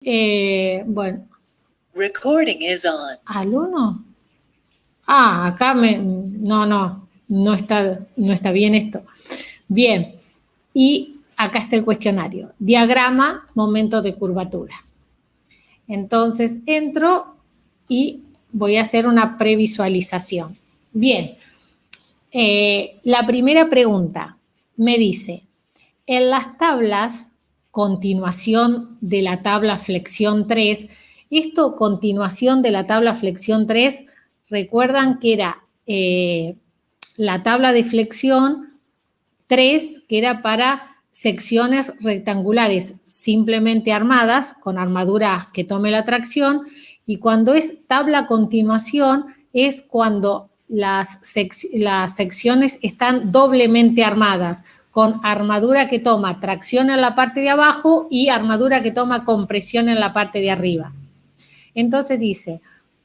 Bueno, Recording is on. ¿al 1? Acá no está bien esto. Bien, y acá está el cuestionario. Diagrama, momento de curvatura. Entonces entro y voy a hacer una previsualización. Bien, la primera pregunta me dice, en las tablas, continuación de la tabla flexión 3, esto continuación de la tabla flexión 3, recuerdan que era la tabla de flexión 3, que era para secciones rectangulares simplemente armadas, con armadura que tome la tracción, y cuando es tabla continuación es cuando las secciones están doblemente armadas, con armadura que toma tracción en la parte de abajo y armadura que toma compresión en la parte de arriba. Entonces dice,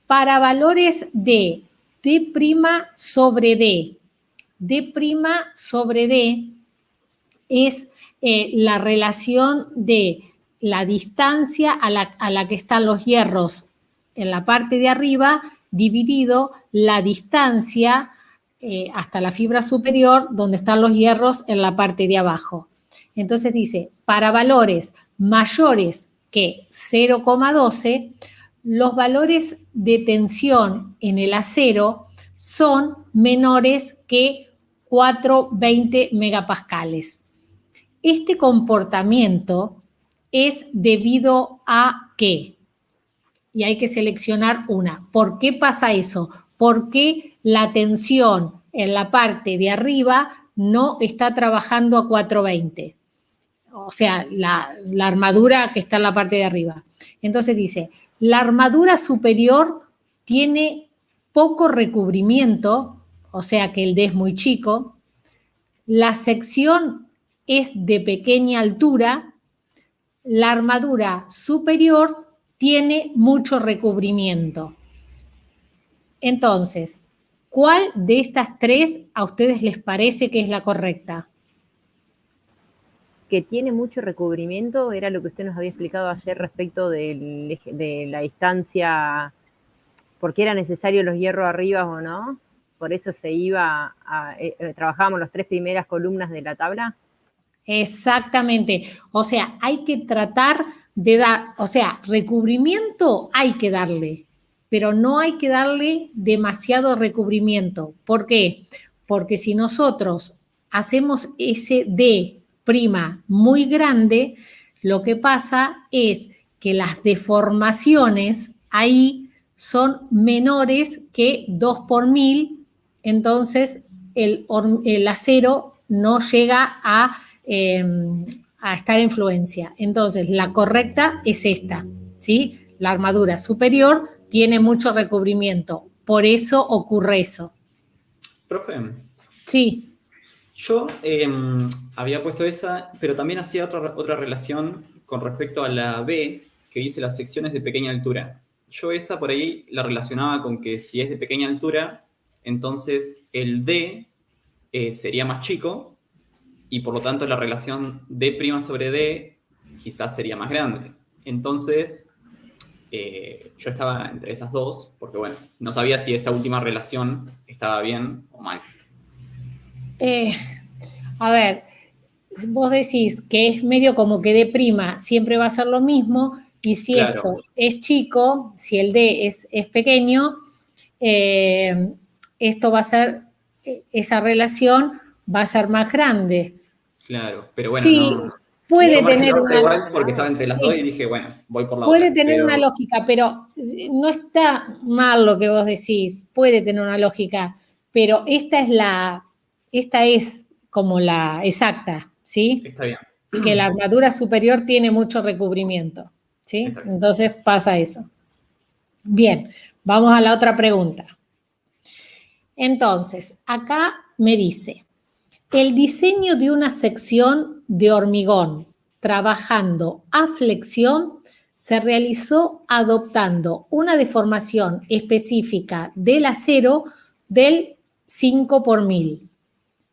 para valores de D' sobre D, D' sobre D es la relación de la distancia a la que están los hierros en la parte de arriba dividido la distancia hasta la fibra superior donde están los hierros en la parte de abajo. Entonces dice, para valores mayores que 0,12, los valores de tensión en el acero son menores que 420 megapascales. Este comportamiento es debido a ¿qué? Y hay que seleccionar una. ¿Por qué pasa eso? Porque la tensión en la parte de arriba no está trabajando a 420. O sea, la armadura que está en la parte de arriba. Entonces dice, la armadura superior tiene poco recubrimiento, o sea que el D es muy chico. La sección es de pequeña altura. La armadura superior tiene mucho recubrimiento. Entonces, ¿cuál de estas tres a ustedes les parece que es la correcta? Que tiene mucho recubrimiento, era lo que usted nos había explicado ayer respecto de la distancia, porque era necesario los hierros arriba o no, por eso se iba trabajábamos las 3 primeras columnas de la tabla. Exactamente, o sea, hay que tratar de dar, o sea, recubrimiento hay que darle, pero no hay que darle demasiado recubrimiento. ¿Por qué? Porque si nosotros hacemos ese D' muy grande, lo que pasa es que las deformaciones ahí son menores que 2 por 1000, entonces el acero no llega a estar en fluencia. Entonces, la correcta es esta, ¿sí? La armadura superior tiene mucho recubrimiento, por eso ocurre eso. Profe. Sí. Yo había puesto esa, pero también hacía otra relación con respecto a la B, que dice las secciones de pequeña altura. Yo esa por ahí la relacionaba con que si es de pequeña altura, entonces el D sería más chico y por lo tanto la relación D' sobre D quizás sería más grande. Entonces yo estaba entre esas dos, porque bueno, no sabía si esa última relación estaba bien o mal. A ver, vos decís que es medio como que D' siempre va a ser lo mismo, y si claro, esto es chico, si el D es pequeño, esto va a ser, esa relación va a ser más grande. Claro, pero bueno, sí, no. Puede yo tener una igual porque estaba entre las dos y dije, bueno, voy por la puede otra. tener una lógica, pero no está mal lo que vos decís, puede tener una lógica, pero esta es como la exacta, ¿sí? Está bien. Que la armadura superior tiene mucho recubrimiento, ¿sí? Entonces pasa eso. Bien, vamos a la otra pregunta. Entonces, acá me dice, el diseño de una sección de hormigón trabajando a flexión se realizó adoptando una deformación específica del acero del 5 por 1000.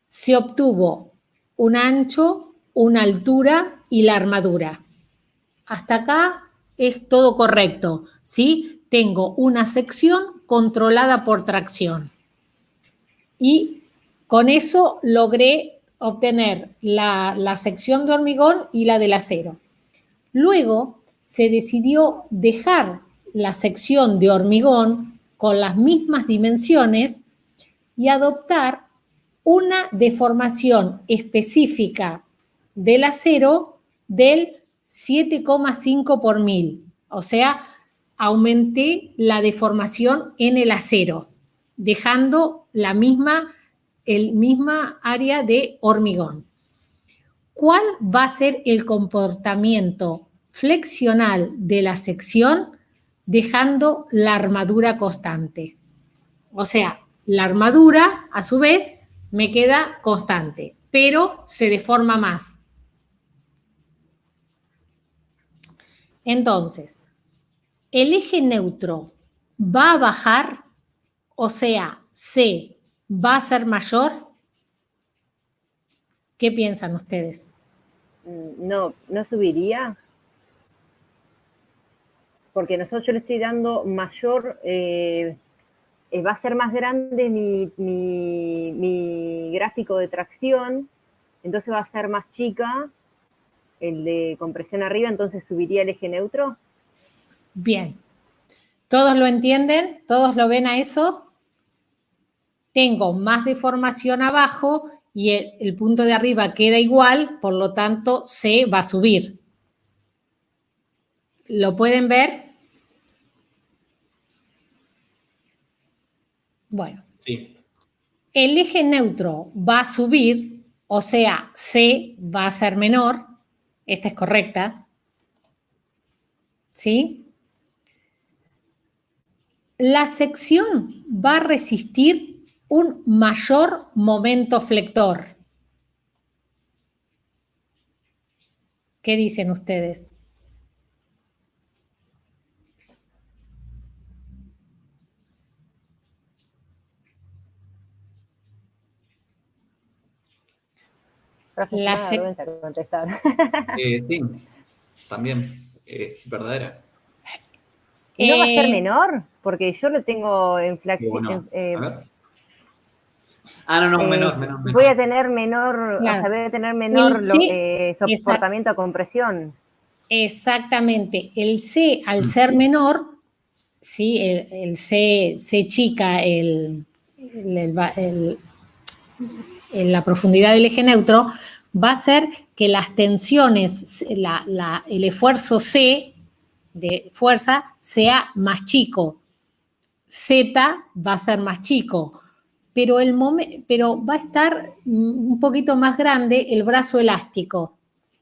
Se obtuvo un ancho, una altura y la armadura. Hasta acá es todo correcto, ¿sí? Tengo una sección controlada por tracción. Y con eso logré obtener la sección de hormigón y la del acero. Luego se decidió dejar la sección de hormigón con las mismas dimensiones y adoptar una deformación específica del acero del 7,5 por 1000. O sea, aumenté la deformación en el acero, dejando el misma área de hormigón. ¿Cuál va a ser el comportamiento flexional de la sección dejando la armadura constante? O sea, la armadura, a su vez, me queda constante, pero se deforma más. Entonces, el eje neutro va a bajar, o sea, C va a ser mayor. ¿Qué piensan ustedes? No, no subiría. Porque yo le estoy dando mayor, va a ser más grande mi gráfico de tracción, entonces va a ser más chica el de compresión arriba, entonces subiría el eje neutro. Bien. ¿Todos lo entienden? ¿Todos lo ven a eso? Tengo más deformación abajo y el punto de arriba queda igual, por lo tanto, C va a subir. ¿Lo pueden ver? Bueno. Sí. El eje neutro va a subir, o sea, C va a ser menor. Esta es correcta. ¿Sí? La sección va a resistir un mayor momento flector. ¿Qué dicen ustedes? La vergüenza contestar. Sí, también es verdadera. ¿Y no va a ser menor? Porque yo lo tengo en flexión. No. Menor. Voy a tener menor, Claro. o sea, voy a tener menor C, soportamiento a compresión. Exactamente. El C, al ser menor, ¿sí? El C chica, la profundidad del eje neutro, va a hacer que las tensiones, el esfuerzo C de fuerza sea más chico. Z va a ser más chico, pero va a estar un poquito más grande el brazo elástico.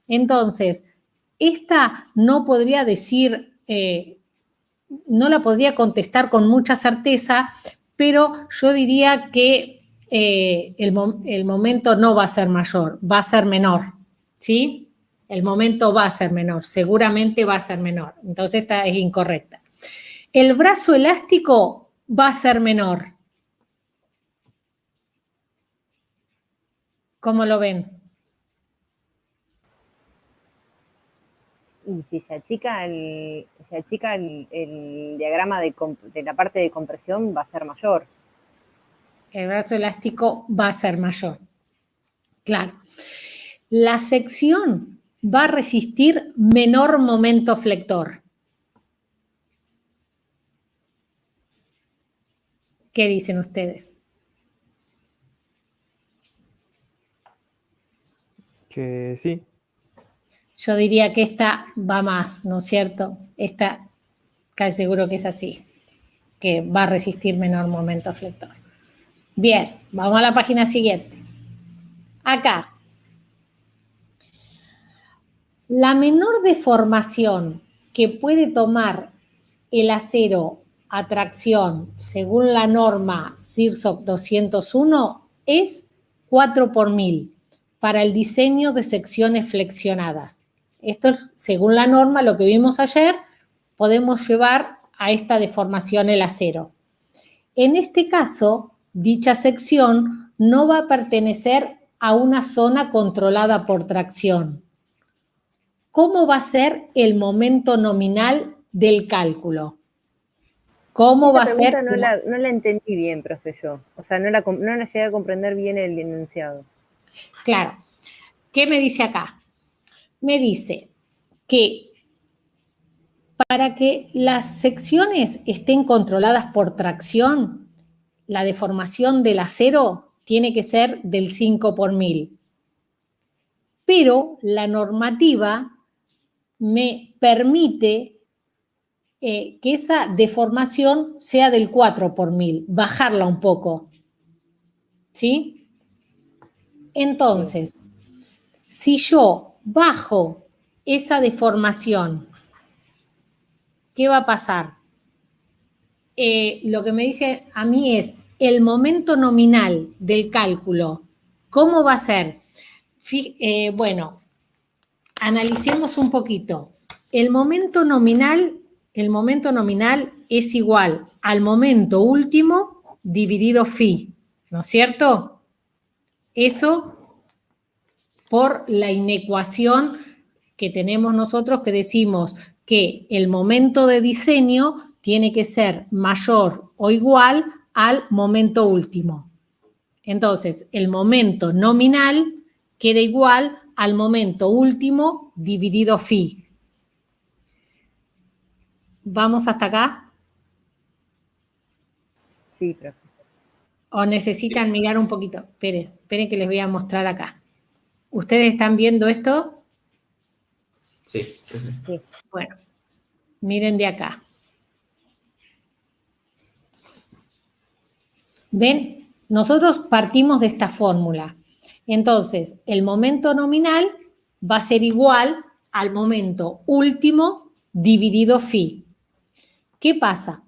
Entonces, esta no podría decir, no la podría contestar con mucha certeza, pero yo diría que el momento no va a ser mayor, va a ser menor, ¿sí? El momento va a ser menor, seguramente va a ser menor. Entonces esta es incorrecta. El brazo elástico va a ser menor. ¿Cómo lo ven? Y si se achica el diagrama de la parte de compresión, va a ser mayor. El brazo elástico va a ser mayor. Claro. La sección va a resistir menor momento flector. ¿Qué dicen ustedes? Que sí. Yo diría que esta va más, ¿no es cierto? Esta casi seguro que es así, que va a resistir menor momento flector. Bien, vamos a la página siguiente. Acá. La menor deformación que puede tomar el acero a tracción según la norma CIRSOC 201 es 4 por 1000 para el diseño de secciones flexionadas. Esto es, según la norma, lo que vimos ayer, podemos llevar a esta deformación el acero. En este caso, dicha sección no va a pertenecer a una zona controlada por tracción. ¿cómo va a ser el momento nominal del cálculo? ¿Cómo va a Esa ser? pregunta no la entendí bien, profe, yo. O sea, no la llegué a comprender bien el enunciado. Claro. ¿Qué me dice acá? Me dice que para que las secciones estén controladas por tracción, la deformación del acero tiene que ser del 5 por 1000. Pero la normativa me permite que esa deformación sea del 4 por 1000, bajarla un poco. ¿Sí? Entonces, si yo bajo esa deformación, ¿qué va a pasar? Lo que me dice a mí es el momento nominal del cálculo. ¿Cómo va a ser? Bueno, analicemos un poquito. El momento nominal es igual al momento último dividido phi, ¿no es cierto? Eso por la inecuación que tenemos nosotros que decimos que el momento de diseño tiene que ser mayor o igual al momento último. Entonces, el momento nominal queda igual al momento último dividido phi. ¿Vamos hasta acá? Sí, profe. ¿O necesitan mirar un poquito? Esperen que les voy a mostrar acá. ¿Ustedes están viendo esto? Sí, sí, sí. Sí. Bueno, miren de acá. ¿Ven? Nosotros partimos de esta fórmula. Entonces, el momento nominal va a ser igual al momento último dividido phi. ¿Qué pasa?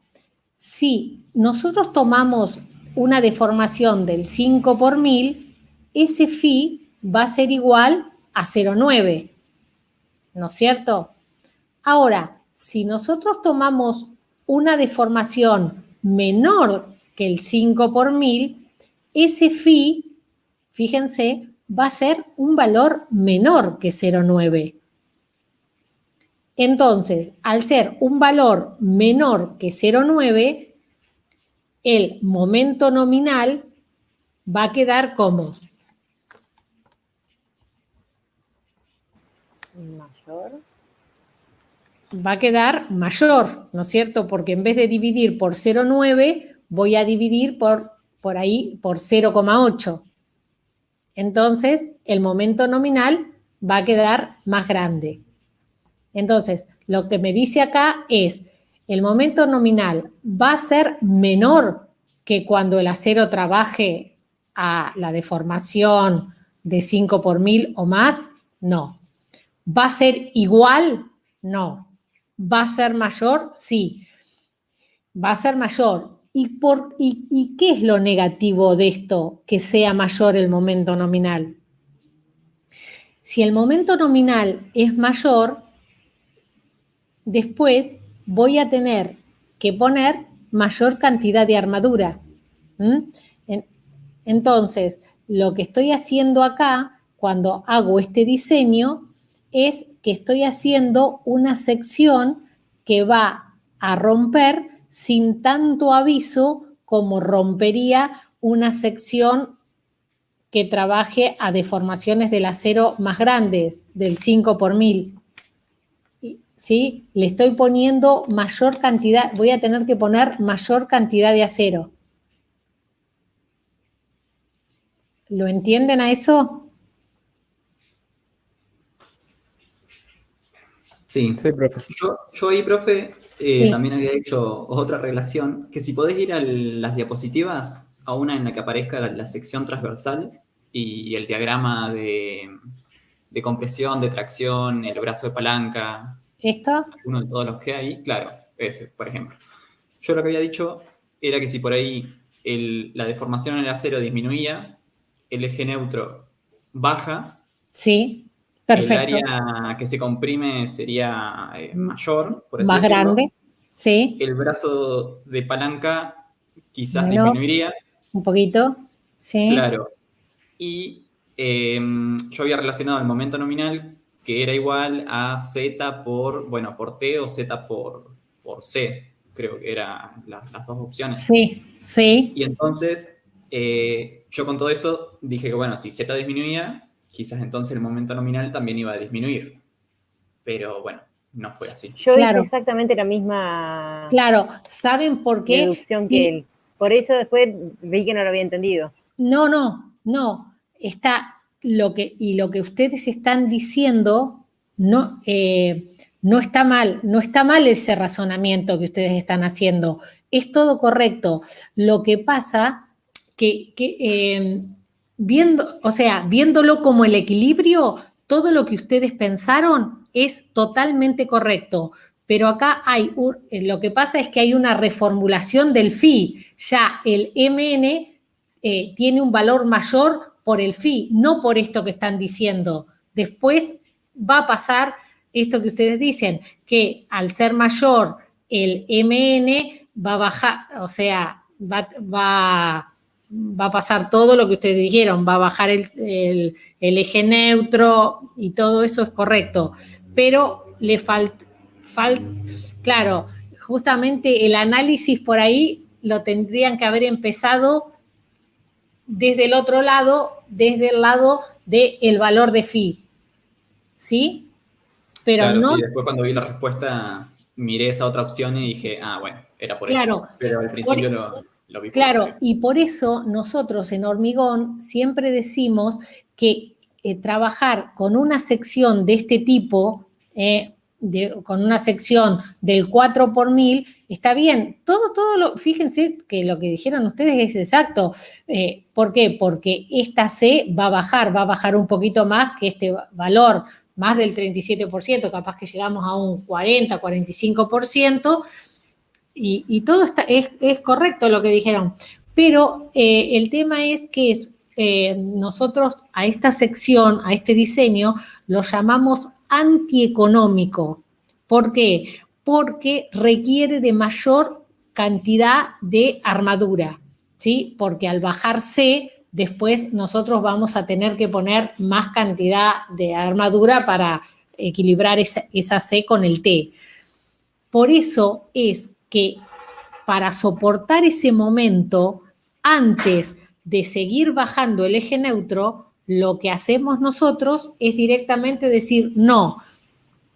Si nosotros tomamos una deformación del 5 por 1000, ese phi va a ser igual a 0,9, ¿no es cierto? Ahora, si nosotros tomamos una deformación menor que el 5 por 1000, ese phi, fíjense, va a ser un valor menor que 0,9. Entonces, al ser un valor menor que 0,9, el momento nominal va a quedar como Mayor. va a quedar mayor, ¿no es cierto? Porque en vez de dividir por 0,9, voy a dividir por ahí por 0,8. Entonces, el momento nominal va a quedar más grande. Entonces, lo que me dice acá es, el momento nominal va a ser menor que cuando el acero trabaje a la deformación de 5 por 1000 o más. No. ¿Va a ser igual? No. ¿Va a ser mayor? Sí. Va a ser mayor. ¿Y qué es lo negativo de esto, que sea mayor el momento nominal? Si el momento nominal es mayor, después voy a tener que poner mayor cantidad de armadura. Entonces, lo que estoy haciendo acá, cuando hago este diseño, es que estoy haciendo una sección que va a romper sin tanto aviso como rompería una sección que trabaje a deformaciones del acero más grandes, del 5 por 1000. ¿Sí? Le estoy poniendo mayor cantidad, voy a tener que poner mayor cantidad de acero. ¿Lo entienden a eso? Sí. Sí, profe. Yo ahí, profe, Sí. también había hecho otra relación, que si podés ir a las diapositivas, a una en la que aparezca la sección transversal y el diagrama de compresión, de tracción, el brazo de palanca, ¿Esto? uno de todos los que hay, claro, ese, por ejemplo. Yo lo que había dicho era que si por ahí la deformación en el acero disminuía, el eje neutro baja, Sí, el perfecto. área que se comprime sería mayor, por así Más decirlo. grande, sí, El brazo de palanca quizás menor, disminuiría, un poquito, sí, claro. Y yo había relacionado el momento nominal que era igual a Z por T o Z por C, creo que eran las dos opciones. Sí, sí. Y entonces, yo con todo eso dije que, bueno, si Z disminuía, quizás entonces el momento nominal también iba a disminuir. Pero bueno, no fue así. Yo Claro. hice exactamente la misma Claro, ¿saben por qué? deducción Sí. que él. Por eso después vi que no lo había entendido. No. Está lo que ustedes están diciendo no está mal ese razonamiento que ustedes están haciendo. Es todo correcto. Lo que pasa que viéndolo como el equilibrio, todo lo que ustedes pensaron es totalmente correcto. Pero acá lo que pasa es que hay una reformulación del phi. Ya el MN tiene un valor mayor por el phi, no por esto que están diciendo. Después va a pasar esto que ustedes dicen, que al ser mayor el MN va a bajar, o sea, va a pasar todo lo que ustedes dijeron, va a bajar el eje neutro y todo eso es correcto. Pero le falta, claro, justamente el análisis por ahí lo tendrían que haber empezado desde el otro lado, desde el lado del valor de phi. ¿Sí? Pero claro, no. sí, después cuando vi la respuesta, miré esa otra opción y dije, bueno, era por Claro, eso. Pero al principio lo vi por Claro, otro. y por eso nosotros en Hormigón siempre decimos que trabajar con una sección de este tipo, con una sección del 4 por 1000, está bien. Fíjense que lo que dijeron ustedes es exacto. ¿Por qué? Porque esta C va a bajar un poquito más que este valor, más del 37%, capaz que llegamos a un 40, 45%. Y todo es correcto lo que dijeron, pero el tema es que nosotros a esta sección, a este diseño, lo llamamos antieconómico. ¿Por qué? Porque requiere de mayor cantidad de armadura, ¿sí? Porque al bajar C, después nosotros vamos a tener que poner más cantidad de armadura para equilibrar esa C con el T. Por eso es que para soportar ese momento, antes de seguir bajando el eje neutro, lo que hacemos nosotros es directamente decir, no,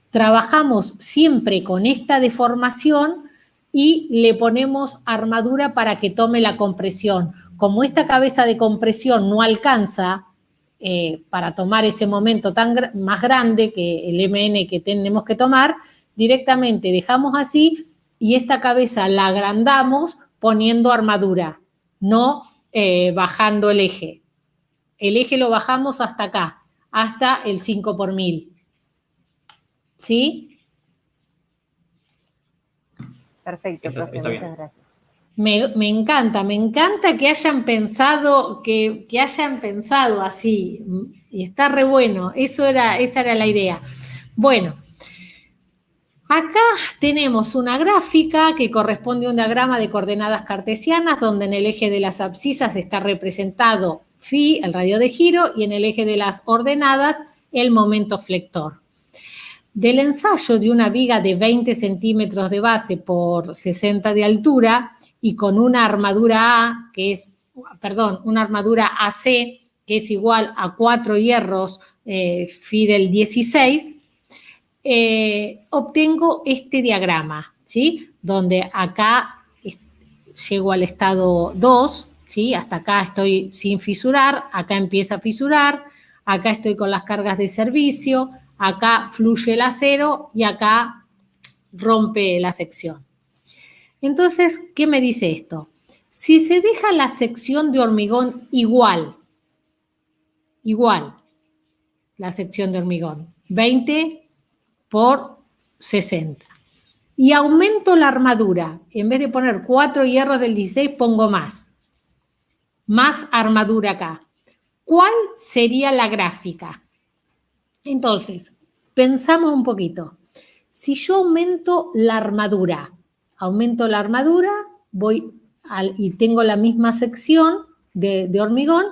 trabajamos siempre con esta deformación y le ponemos armadura para que tome la compresión. Como esta cabeza de compresión no alcanza para tomar ese momento más grande que el MN que tenemos que tomar, directamente dejamos así y esta cabeza la agrandamos poniendo armadura, no bajando el eje. El eje lo bajamos hasta acá, hasta el 5 por 1000. ¿Sí? Perfecto, Está profe, bien. muchas gracias. Me encanta que hayan pensado, que hayan pensado así. Y está re bueno. Esa era la idea. Bueno, acá tenemos una gráfica que corresponde a un diagrama de coordenadas cartesianas, donde en el eje de las abscisas está representado phi, el radio de giro, y en el eje de las ordenadas, el momento flector. Del ensayo de una viga de 20 centímetros de base por 60 de altura y con una armadura una armadura AC que es igual a 4 hierros phi del 16, obtengo este diagrama, ¿sí? Donde acá llego al estado 2, ¿sí? Hasta acá estoy sin fisurar, acá empieza a fisurar, acá estoy con las cargas de servicio, acá fluye el acero y acá rompe la sección. Entonces, ¿qué me dice esto? Si se deja la sección de hormigón igual, la sección de hormigón, 20 por 60, y aumento la armadura, en vez de poner 4 hierros del 16, pongo más armadura acá. ¿Cuál sería la gráfica? Entonces, pensamos un poquito. Si yo aumento la armadura, y tengo la misma sección de hormigón,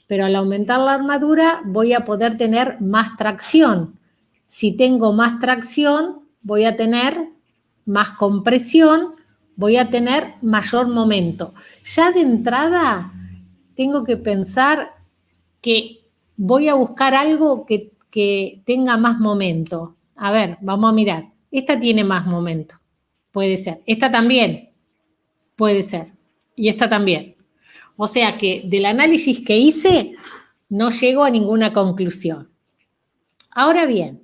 pero al aumentar la armadura voy a poder tener más tracción. Si tengo más tracción, voy a tener más compresión, voy a tener mayor momento. Ya de entrada tengo que pensar que voy a buscar algo que tenga más momento. A ver, vamos a mirar. Esta tiene más momento. Puede ser. Esta también. Puede ser. Y esta también. O sea que del análisis que hice, no llego a ninguna conclusión. Ahora bien,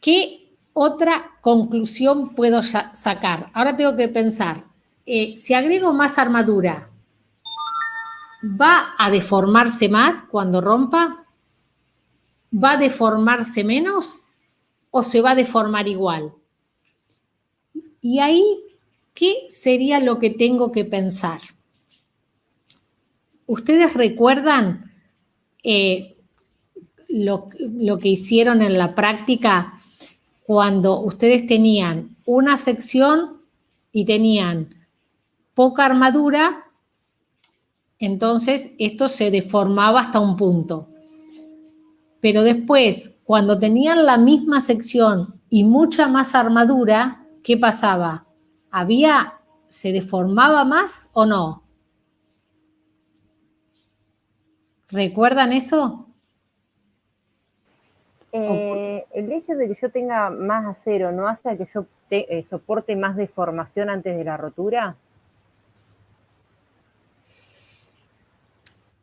¿qué otra conclusión puedo sacar? Ahora tengo que pensar, si agrego más armadura, ¿va a deformarse más cuando rompa? ¿Va a deformarse menos o se va a deformar igual? Y ahí, ¿qué sería lo que tengo que pensar? ¿Ustedes recuerdan lo que hicieron en la práctica cuando ustedes tenían una sección y tenían poca armadura? Entonces esto se deformaba hasta un punto. Pero después, cuando tenían la misma sección y mucha más armadura, ¿qué pasaba? ¿Se deformaba más o no? ¿Recuerdan eso? El hecho de que yo tenga más acero, ¿no hace a que yo soporte más deformación antes de la rotura?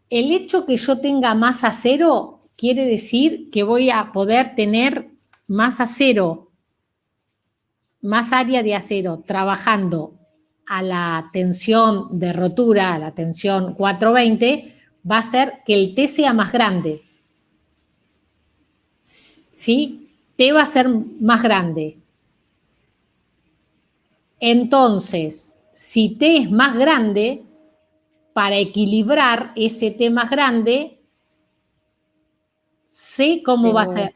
El hecho que yo tenga más acero quiere decir que voy a poder tener más acero, más área de acero trabajando a la tensión de rotura, a la tensión 420, va a hacer que el T sea más grande. ¿Sí? T va a ser más grande. Entonces, si T es más grande, para equilibrar ese T más grande, sé cómo va a ser.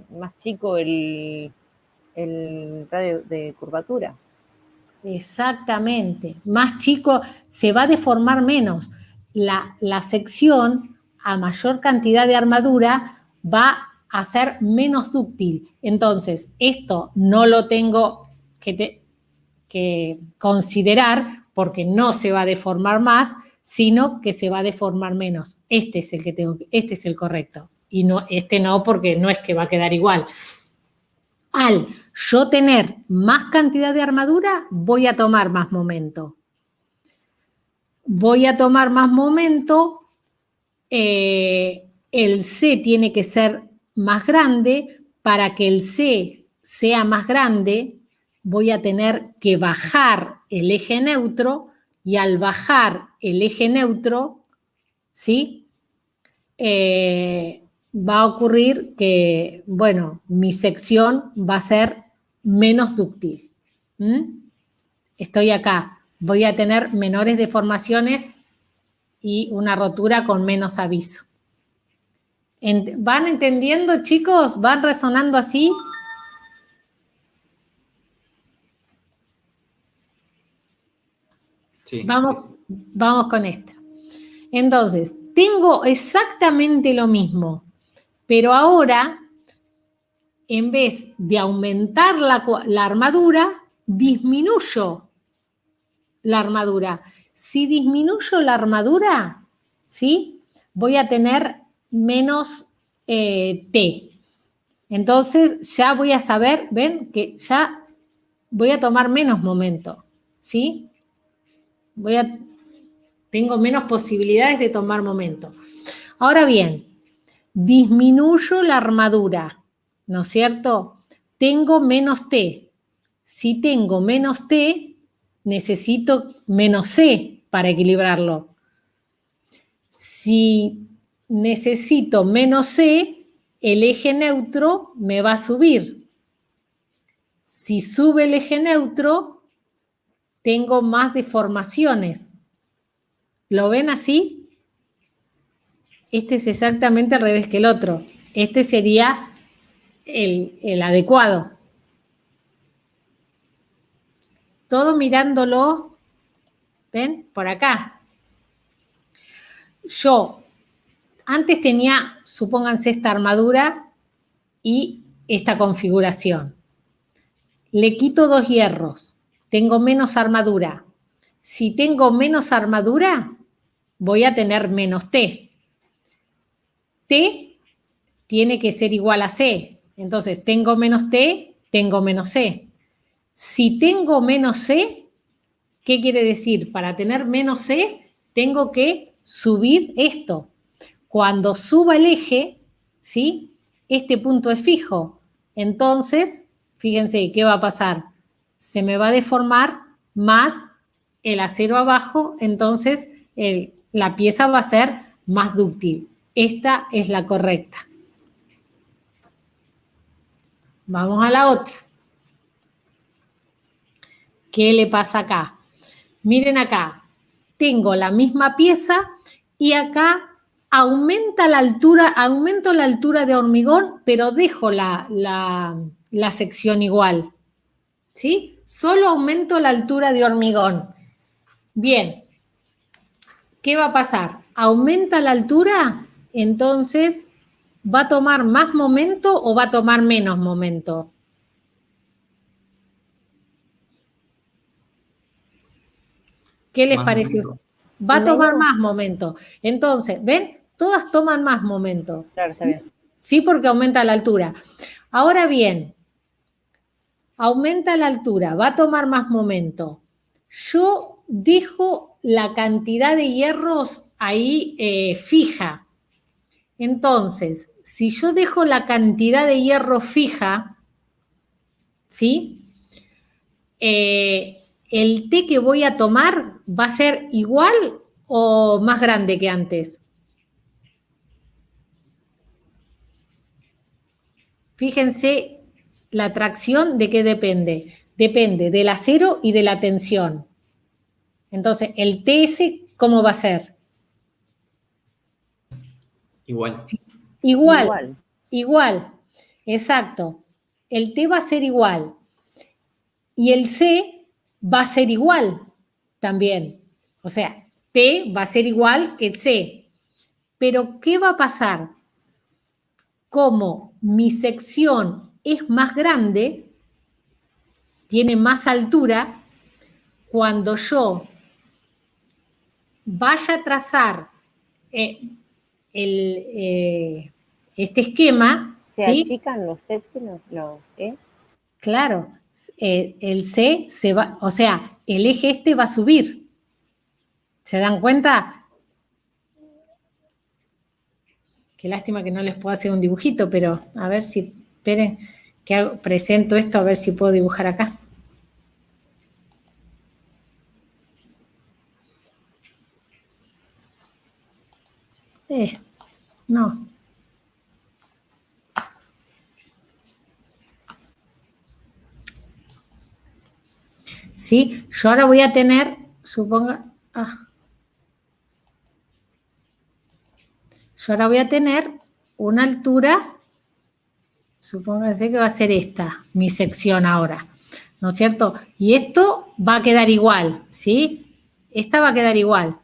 Más chico el radio de curvatura. Exactamente. Más chico, se va a deformar menos. La sección, a mayor cantidad de armadura, va a ser menos dúctil. Entonces, esto no lo tengo que considerar porque no se va a deformar más, sino que se va a deformar menos. Este es el que este es el correcto. Y no, este no, porque no es que va a quedar igual. Al yo tener más cantidad de armadura, voy a tomar más momento. Voy a tomar más momento. El C tiene que ser más grande. Para que el C sea más grande, voy a tener que bajar el eje neutro, y al bajar el eje neutro, ¿sí? Va a ocurrir que, bueno, mi sección va a ser menos dúctil. Estoy acá, voy a tener menores deformaciones y una rotura con menos aviso. ¿Van entendiendo, chicos? ¿Van resonando así? Sí, Vamos, sí. vamos con esta. Entonces, tengo exactamente lo mismo, pero ahora, en vez de aumentar la armadura, disminuyo la armadura. Si disminuyo la armadura, ¿sí? Voy a tener menos T. Entonces ya voy a saber, ven, que ya voy a tomar menos momento, ¿sí? Tengo menos posibilidades de tomar momento. Ahora bien, disminuyo la armadura, ¿no es cierto? Tengo menos T. Si tengo menos T, necesito menos C para equilibrarlo. Si necesito menos C, el eje neutro me va a subir. Si sube el eje neutro, tengo más deformaciones. ¿Lo ven así? Este es exactamente al revés que el otro. Este sería el adecuado. Todo mirándolo, ¿ven? Por acá. Yo antes tenía, supónganse, esta armadura y esta configuración. Le quito 2 hierros, tengo menos armadura. Si tengo menos armadura, voy a tener menos T. T tiene que ser igual a C. Entonces, tengo menos T, tengo menos C. Si tengo menos C, ¿qué quiere decir? Para tener menos C, tengo que subir esto. Cuando suba el eje, ¿sí? Este punto es fijo. Entonces, fíjense, ¿qué va a pasar? Se me va a deformar más el acero abajo, entonces la pieza va a ser más dúctil. Esta es la correcta. Vamos a la otra. ¿Qué le pasa acá? Miren acá, tengo la misma pieza y acá aumento la altura de hormigón, pero dejo la sección igual, ¿sí? Solo aumento la altura de hormigón. Bien, ¿qué va a pasar? Aumenta la altura, entonces, ¿va a tomar más momento o va a tomar menos momento? ¿Qué les parece? Va a tomar más momento. Entonces, ¿ven? Todas toman más momento. Claro, está bien. Sí, porque aumenta la altura. Ahora bien, aumenta la altura, va a tomar más momento. Yo dejo la cantidad de hierros ahí fija. Entonces, si yo dejo la cantidad de hierro fija, ¿sí? El T que voy a tomar va a ser igual o más grande que antes. Fíjense la tracción de qué depende. Depende del acero y de la tensión. Entonces, el TS, ¿cómo va a ser? Igual. Sí, igual. Exacto. El T va a ser igual. Y el C va a ser igual también. O sea, T va a ser igual que C. Pero, ¿qué va a pasar? Como mi sección es más grande, tiene más altura, cuando yo vaya a trazar este esquema, ¿Se ¿sí? achican los épsilos, los E? Claro, el C se va, o sea, el eje este va a subir. ¿Se dan cuenta? Qué lástima que no les puedo hacer un dibujito, pero a ver si, esperen, que presento esto, a ver si puedo dibujar acá. No. ¿Sí? Yo ahora voy a tener, suponga, yo ahora voy a tener una altura, supóngase que va a ser esta, mi sección ahora, ¿no es cierto? Y esto va a quedar igual, ¿sí? Esta va a quedar igual.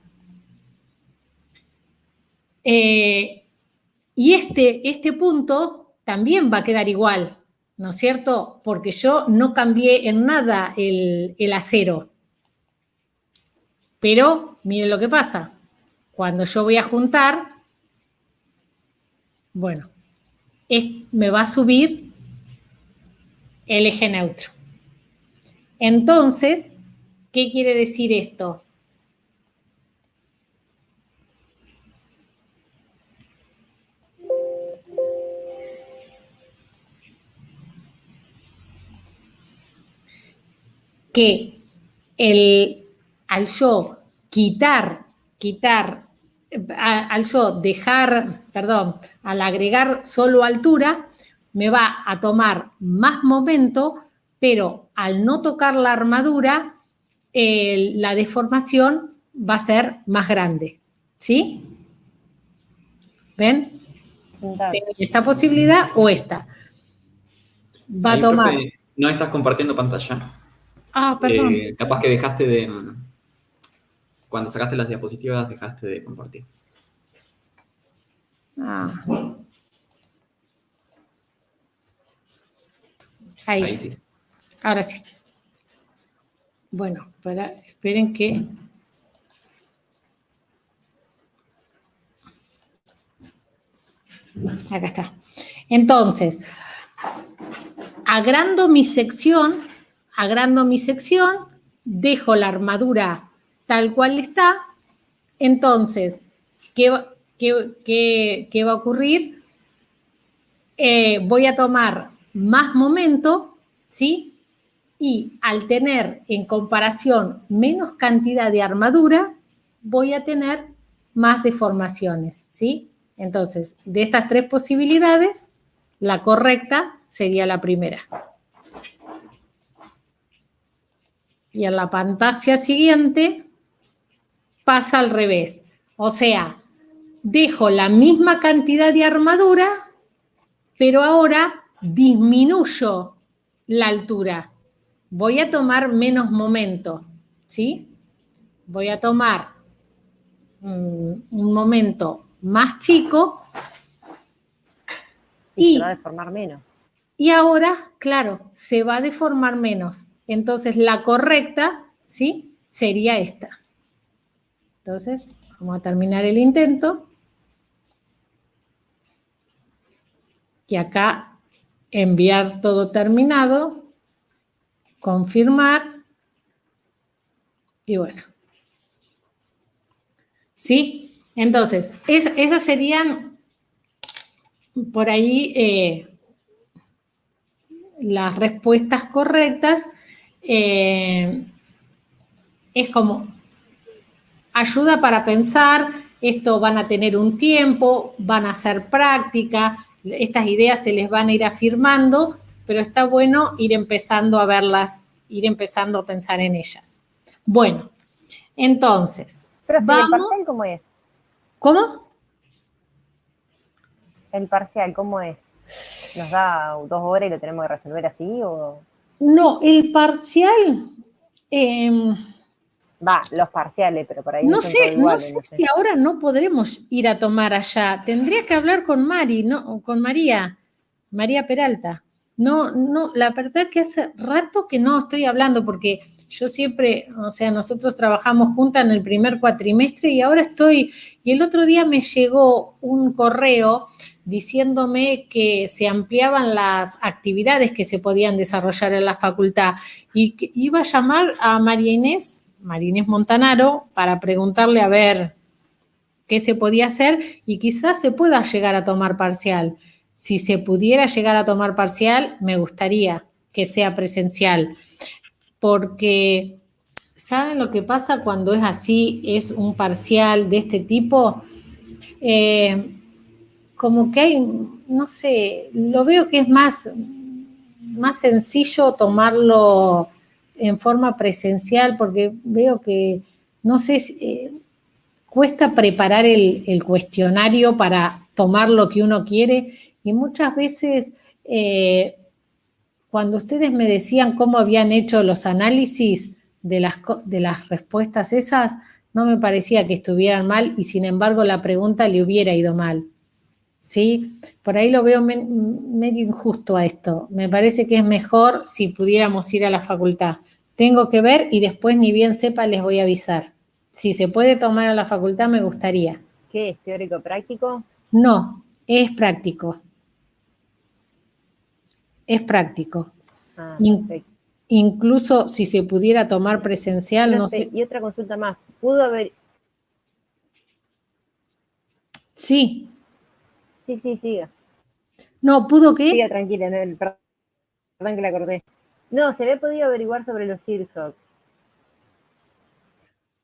Y este punto también va a quedar igual, ¿no es cierto? Porque yo no cambié en nada el acero. Pero miren lo que pasa. Cuando yo voy a juntar, bueno, me va a subir el eje neutro. Entonces, ¿qué quiere decir esto? Que al yo al agregar solo altura, me va a tomar más momento, pero al no tocar la armadura, la deformación va a ser más grande. ¿Sí? ¿Ven? Tengo esta posibilidad o esta. Va a tomar. Profe, no estás compartiendo pantalla. Perdón. Capaz que dejaste de... Cuando sacaste las diapositivas, dejaste de compartir. Ah. Ahí. Ahí sí. Ahora sí. Bueno, esperen que... Acá está. Entonces, agrando mi sección, dejo la armadura tal cual está. Entonces, ¿qué va a ocurrir? Voy a tomar más momento, ¿sí? Y al tener en comparación menos cantidad de armadura, voy a tener más deformaciones, ¿sí? Entonces, de estas tres posibilidades, la correcta sería la primera. Y en la pantalla siguiente pasa al revés. O sea, dejo la misma cantidad de armadura, pero ahora disminuyo la altura. Voy a tomar menos momento, ¿sí? Voy a tomar un momento más chico Y se va a deformar menos. y ahora, claro, se va a deformar menos. Entonces, la correcta, ¿sí? Sería esta. Entonces, vamos a terminar el intento. Y acá, enviar todo terminado, confirmar, y bueno. ¿Sí? Entonces, esas serían por ahí las respuestas correctas. Es como ayuda para pensar, esto van a tener un tiempo, van a hacer práctica, estas ideas se les van a ir afirmando, pero está bueno ir empezando a verlas, ir empezando a pensar en ellas. Bueno, entonces, Pero ¿el vamos... parcial cómo es? ¿Cómo? ¿El parcial cómo es? ¿Nos da 2 horas y lo tenemos que resolver así o...? No, el parcial... Los parciales, pero por ahí no son sé, todos iguales. no sé si ahora no podremos ir a tomar allá. Tendría que hablar con Mari, ¿no? Con María Peralta. No, la verdad que hace rato que no estoy hablando porque yo siempre, o sea, nosotros trabajamos juntas en el primer cuatrimestre y ahora y el otro día me llegó un correo diciéndome que se ampliaban las actividades que se podían desarrollar en la facultad y que iba a llamar a María Inés Montanaro para preguntarle a ver qué se podía hacer y quizás se pueda llegar a tomar parcial. Si se pudiera llegar a tomar parcial, me gustaría que sea presencial, porque ¿saben lo que pasa cuando es así, es un parcial de este tipo? Como que hay, no sé, lo veo que es más sencillo tomarlo en forma presencial, porque veo que, no sé, cuesta preparar el cuestionario para tomar lo que uno quiere y muchas veces cuando ustedes me decían cómo habían hecho los análisis de las respuestas esas, no me parecía que estuvieran mal y sin embargo la pregunta le hubiera ido mal. ¿Sí? Por ahí lo veo medio injusto a esto. Me parece que es mejor si pudiéramos ir a la facultad. Tengo que ver y después ni bien sepa les voy a avisar. Si se puede tomar a la facultad me gustaría. ¿Qué es? ¿Teórico práctico? No, es práctico. Es práctico. Ah, perfecto. Incluso si se pudiera tomar presencial, no sé. Y otra consulta más. ¿Pudo haber...? Sí. Sí, siga. No, ¿pudo qué? Siga tranquila, perdón que la corté. No, se había podido averiguar sobre los CIRSOC.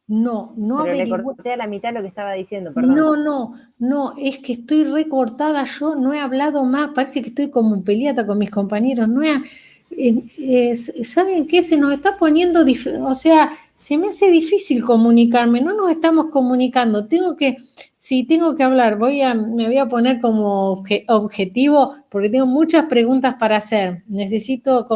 No Pero averigué. le corté a la mitad lo que estaba diciendo, perdón. No, es que estoy recortada, yo no he hablado más, parece que estoy como peleada con mis compañeros, ¿saben qué? Se nos está poniendo, o sea, se me hace difícil comunicarme, no nos estamos comunicando, tengo que hablar, me voy a poner como objetivo, porque tengo muchas preguntas para hacer, necesito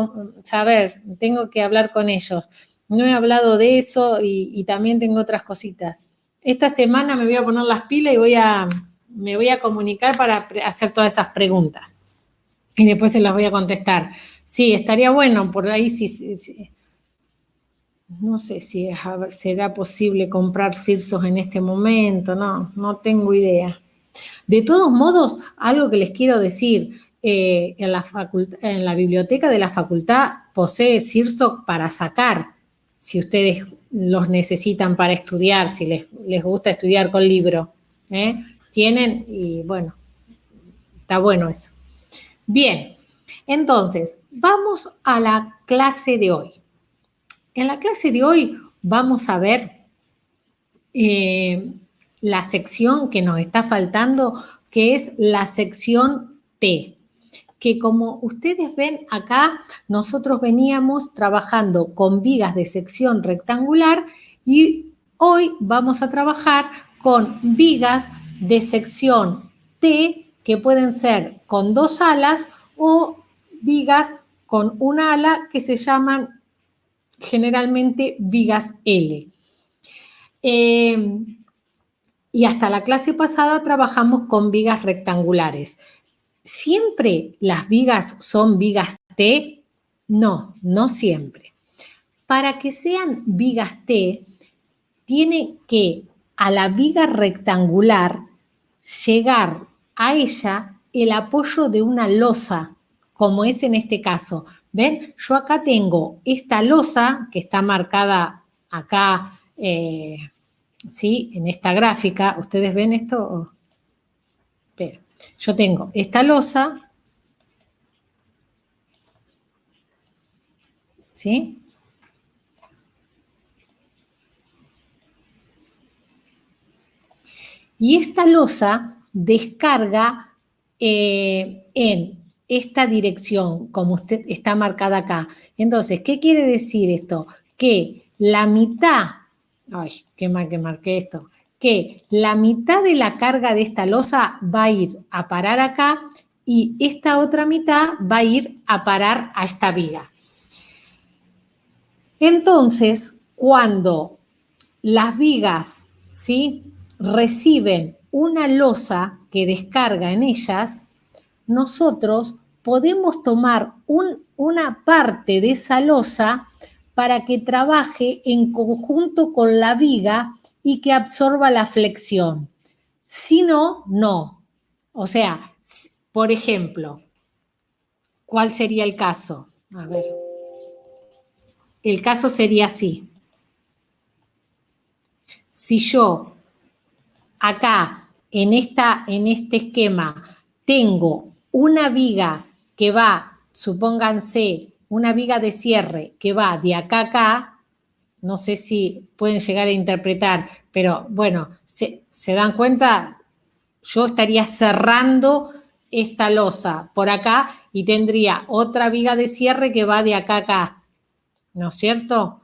saber, tengo que hablar con ellos. No he hablado de eso y también tengo otras cositas. Esta semana me voy a poner las pilas y voy a me voy a comunicar para hacer todas esas preguntas. Y después se las voy a contestar. Sí, estaría bueno, por ahí sí. No sé si será posible comprar cirsos en este momento, no tengo idea. De todos modos, algo que les quiero decir, en la biblioteca de la facultad posee cirsos para sacar, si ustedes los necesitan para estudiar, si les gusta estudiar con libro. Tienen, y bueno, está bueno eso. Bien, entonces, vamos a la clase de hoy. En la clase de hoy vamos a ver la sección que nos está faltando, que es la sección T, que como ustedes ven acá, nosotros veníamos trabajando con vigas de sección rectangular y hoy vamos a trabajar con vigas de sección T, que pueden ser con 2 alas o vigas con una ala que se llaman generalmente vigas L. Y hasta la clase pasada trabajamos con vigas rectangulares. ¿Siempre las vigas son vigas T? No, no siempre. Para que sean vigas T, tiene que a la viga rectangular llegar a ella el apoyo de una losa, como es en este caso. ¿Ven? Yo acá tengo esta losa que está marcada acá, ¿sí? En esta gráfica. ¿Ustedes ven esto? Espera. Yo tengo esta losa, ¿sí? Y esta losa descarga en esta dirección, como usted está marcada acá. Entonces, ¿qué quiere decir esto? Que la mitad, ay, qué mal que marqué esto, que la mitad de la carga de esta losa va a ir a parar acá y esta otra mitad va a ir a parar a esta viga. Entonces, cuando las vigas, ¿sí?, reciben una losa que descarga en ellas, nosotros podemos tomar una parte de esa losa para que trabaje en conjunto con la viga y que absorba la flexión. Si no, no. O sea, por ejemplo, ¿cuál sería el caso? A ver. El caso sería así. Si yo acá, en este esquema, tengo una viga que va, supónganse, una viga de cierre que va de acá a acá, no sé si pueden llegar a interpretar, pero bueno, ¿se dan cuenta? Yo estaría cerrando esta losa por acá y tendría otra viga de cierre que va de acá a acá, ¿no es cierto?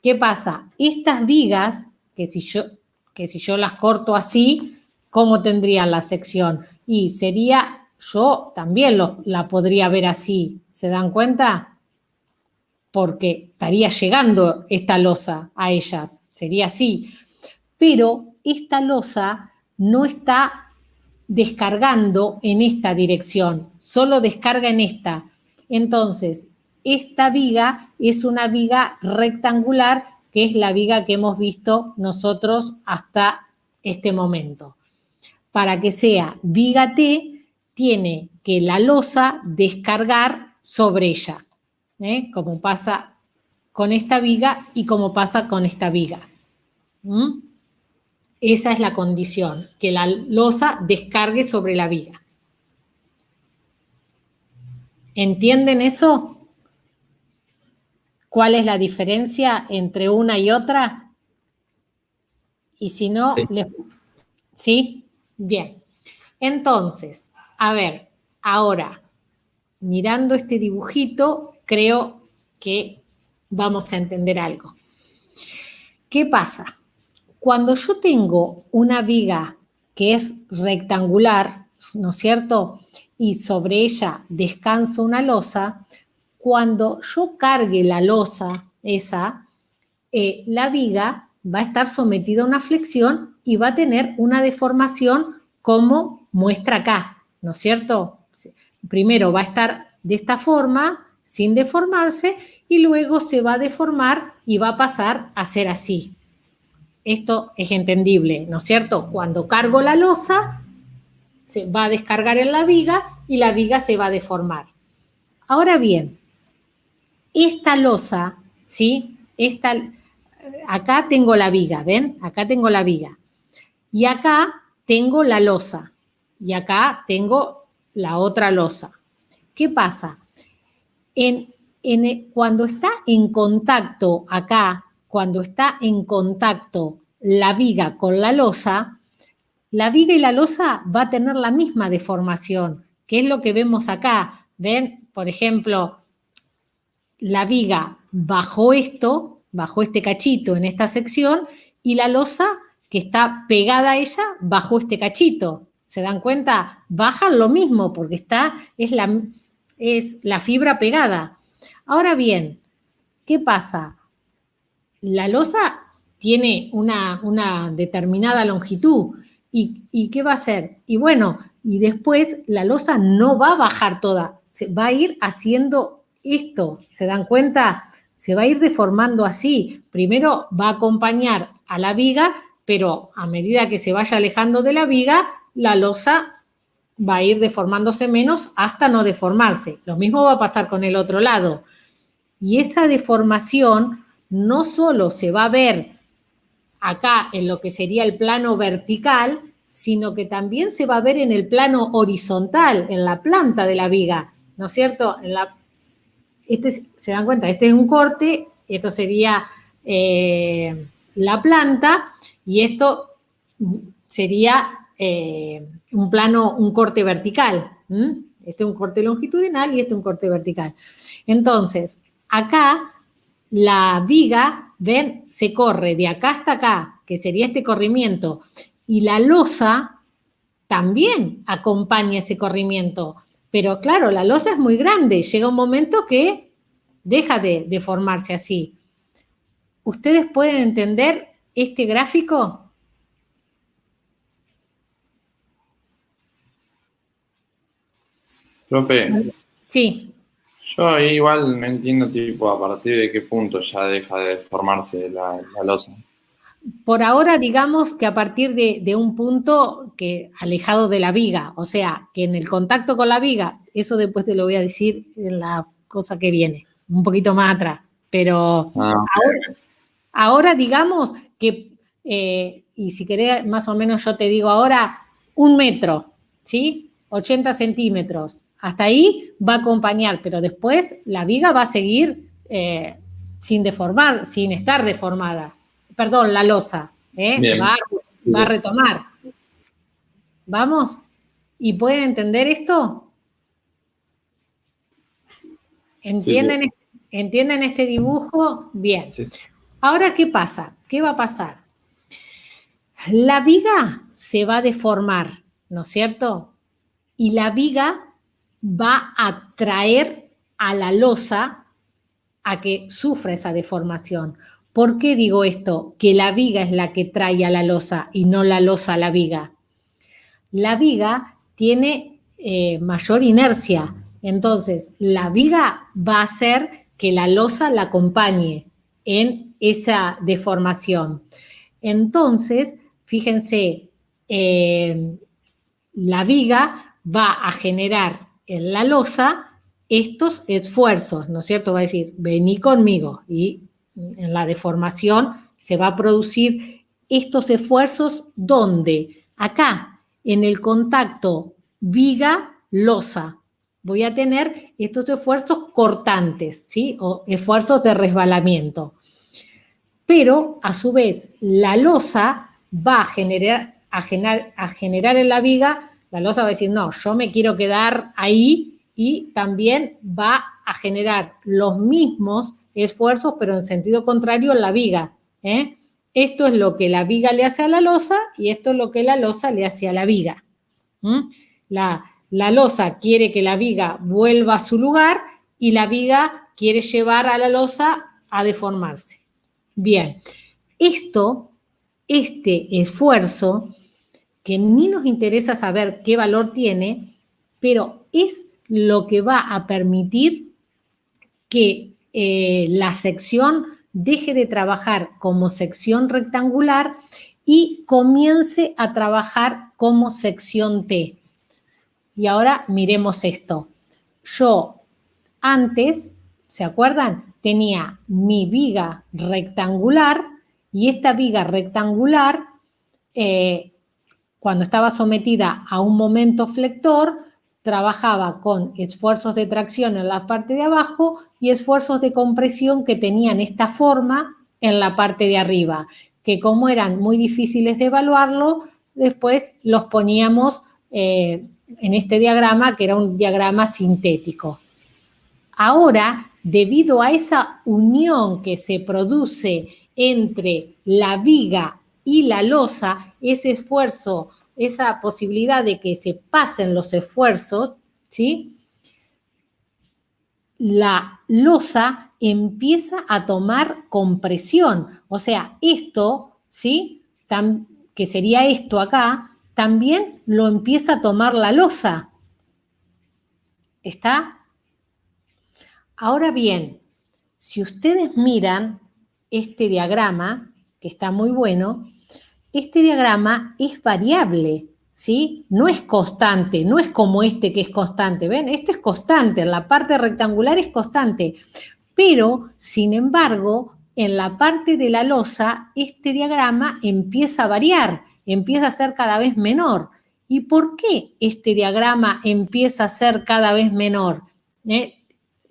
¿Qué pasa? Estas vigas, que si yo las corto así, ¿cómo tendrían la sección? Y sería, yo también la podría ver así, ¿se dan cuenta? Porque estaría llegando esta losa a ellas, sería así. Pero esta losa no está descargando en esta dirección, solo descarga en esta. Entonces, esta viga es una viga rectangular, que es la viga que hemos visto nosotros hasta este momento. Para que sea viga T, tiene que la losa descargar sobre ella, como pasa con esta viga y como pasa con esta viga. Esa es la condición, que la losa descargue sobre la viga. ¿Entienden eso? ¿Cuál es la diferencia entre una y otra? Y si no, Sí. ¿Sí? Bien. Entonces, a ver, ahora, mirando este dibujito, creo que vamos a entender algo. ¿Qué pasa? Cuando yo tengo una viga que es rectangular, ¿no es cierto?, y sobre ella descansa una losa, cuando yo cargue la losa esa, la viga va a estar sometida a una flexión y va a tener una deformación como muestra acá, ¿no es cierto? Primero va a estar de esta forma, sin deformarse, y luego se va a deformar y va a pasar a ser así. Esto es entendible, ¿no es cierto? Cuando cargo la losa, se va a descargar en la viga y la viga se va a deformar. Ahora bien, esta losa, ¿sí? Acá tengo la viga, ¿ven? Acá tengo la viga. Y acá tengo la losa. Y acá tengo la otra losa. ¿Qué pasa? Cuando está en contacto acá, cuando está en contacto la viga con la losa y la losa va a tener la misma deformación, que es lo que vemos acá. ¿Ven? Por ejemplo, la viga bajó este cachito en esta sección, y la losa que está pegada a ella bajó este cachito. ¿Se dan cuenta? Bajan lo mismo porque es la fibra pegada. Ahora bien, ¿qué pasa? La losa tiene una determinada longitud. ¿Y qué va a hacer? Y bueno, y después la losa no va a bajar toda, se va a ir haciendo esto, ¿se dan cuenta? Se va a ir deformando así. Primero va a acompañar a la viga, pero a medida que se vaya alejando de la viga, la losa va a ir deformándose menos hasta no deformarse. Lo mismo va a pasar con el otro lado. Y esa deformación no solo se va a ver acá en lo que sería el plano vertical, sino que también se va a ver en el plano horizontal, en la planta de la viga, ¿no es cierto? ¿Se dan cuenta? Este es un corte, esto sería la planta, y esto sería un corte vertical. Este es un corte longitudinal y este es un corte vertical. Entonces, acá la viga, ven, se corre de acá hasta acá, que sería este corrimiento, y la losa también acompaña ese corrimiento. Pero claro, la losa es muy grande, llega un momento que deja de formarse así. ¿Ustedes pueden entender este gráfico? Profe, Sí. yo ahí igual no entiendo tipo a partir de qué punto ya deja de formarse la losa. Por ahora, digamos que a partir de un punto alejado de la viga, o sea, que en el contacto con la viga, eso después te lo voy a decir en la cosa que viene, un poquito más atrás, pero ahora digamos que, y si querés más o menos yo te digo ahora, 1 metro, ¿sí? 80 centímetros, hasta ahí va a acompañar, pero después la viga va a seguir sin deformar, sin estar deformada. Perdón, la losa, va a retomar. ¿Vamos? ¿Y pueden entender esto? ¿Entienden, Sí. ¿Entienden este dibujo? Bien. Sí. Ahora, ¿qué pasa? ¿Qué va a pasar? La viga se va a deformar, ¿no es cierto? Y la viga va a traer a la losa a que sufra esa deformación. ¿Por qué digo esto? Que la viga es la que trae a la losa y no la losa a la viga. La viga tiene mayor inercia, entonces la viga va a hacer que la losa la acompañe en esa deformación. Entonces, fíjense, la viga va a generar en la losa estos esfuerzos, ¿no es cierto? Va a decir, vení conmigo, y en la deformación se va a producir estos esfuerzos donde acá en el contacto viga-losa voy a tener estos esfuerzos cortantes, ¿sí? O esfuerzos de resbalamiento. Pero a su vez la losa va a generar en la viga, la losa va a decir, no, yo me quiero quedar ahí, y también va a generar los mismos esfuerzos, pero en sentido contrario en la viga. Esto es lo que la viga le hace a la losa y esto es lo que la losa le hace a la viga. La losa quiere que la viga vuelva a su lugar y la viga quiere llevar a la losa a deformarse. Bien, este esfuerzo que ni nos interesa saber qué valor tiene, pero es lo que va a permitir que la sección deje de trabajar como sección rectangular y comience a trabajar como sección T. Y ahora miremos esto. Yo antes, ¿se acuerdan? Tenía mi viga rectangular y esta viga rectangular, cuando estaba sometida a un momento flector, trabajaba con esfuerzos de tracción en la parte de abajo y esfuerzos de compresión que tenían esta forma en la parte de arriba, que como eran muy difíciles de evaluarlo, después los poníamos en este diagrama, que era un diagrama sintético. Ahora, debido a esa unión que se produce entre la viga y la losa, ese esfuerzo, esa posibilidad de que se pasen los esfuerzos, ¿sí? La losa empieza a tomar compresión. O sea, esto, ¿sí? Que sería esto acá, también lo empieza a tomar la losa. ¿Está? Ahora bien, si ustedes miran este diagrama, que está muy bueno, este diagrama es variable, ¿sí? No es constante, no es como este que es constante, ¿ven? Este es constante, en la parte rectangular es constante, pero, sin embargo, en la parte de la losa, este diagrama empieza a variar, empieza a ser cada vez menor. ¿Y por qué este diagrama empieza a ser cada vez menor?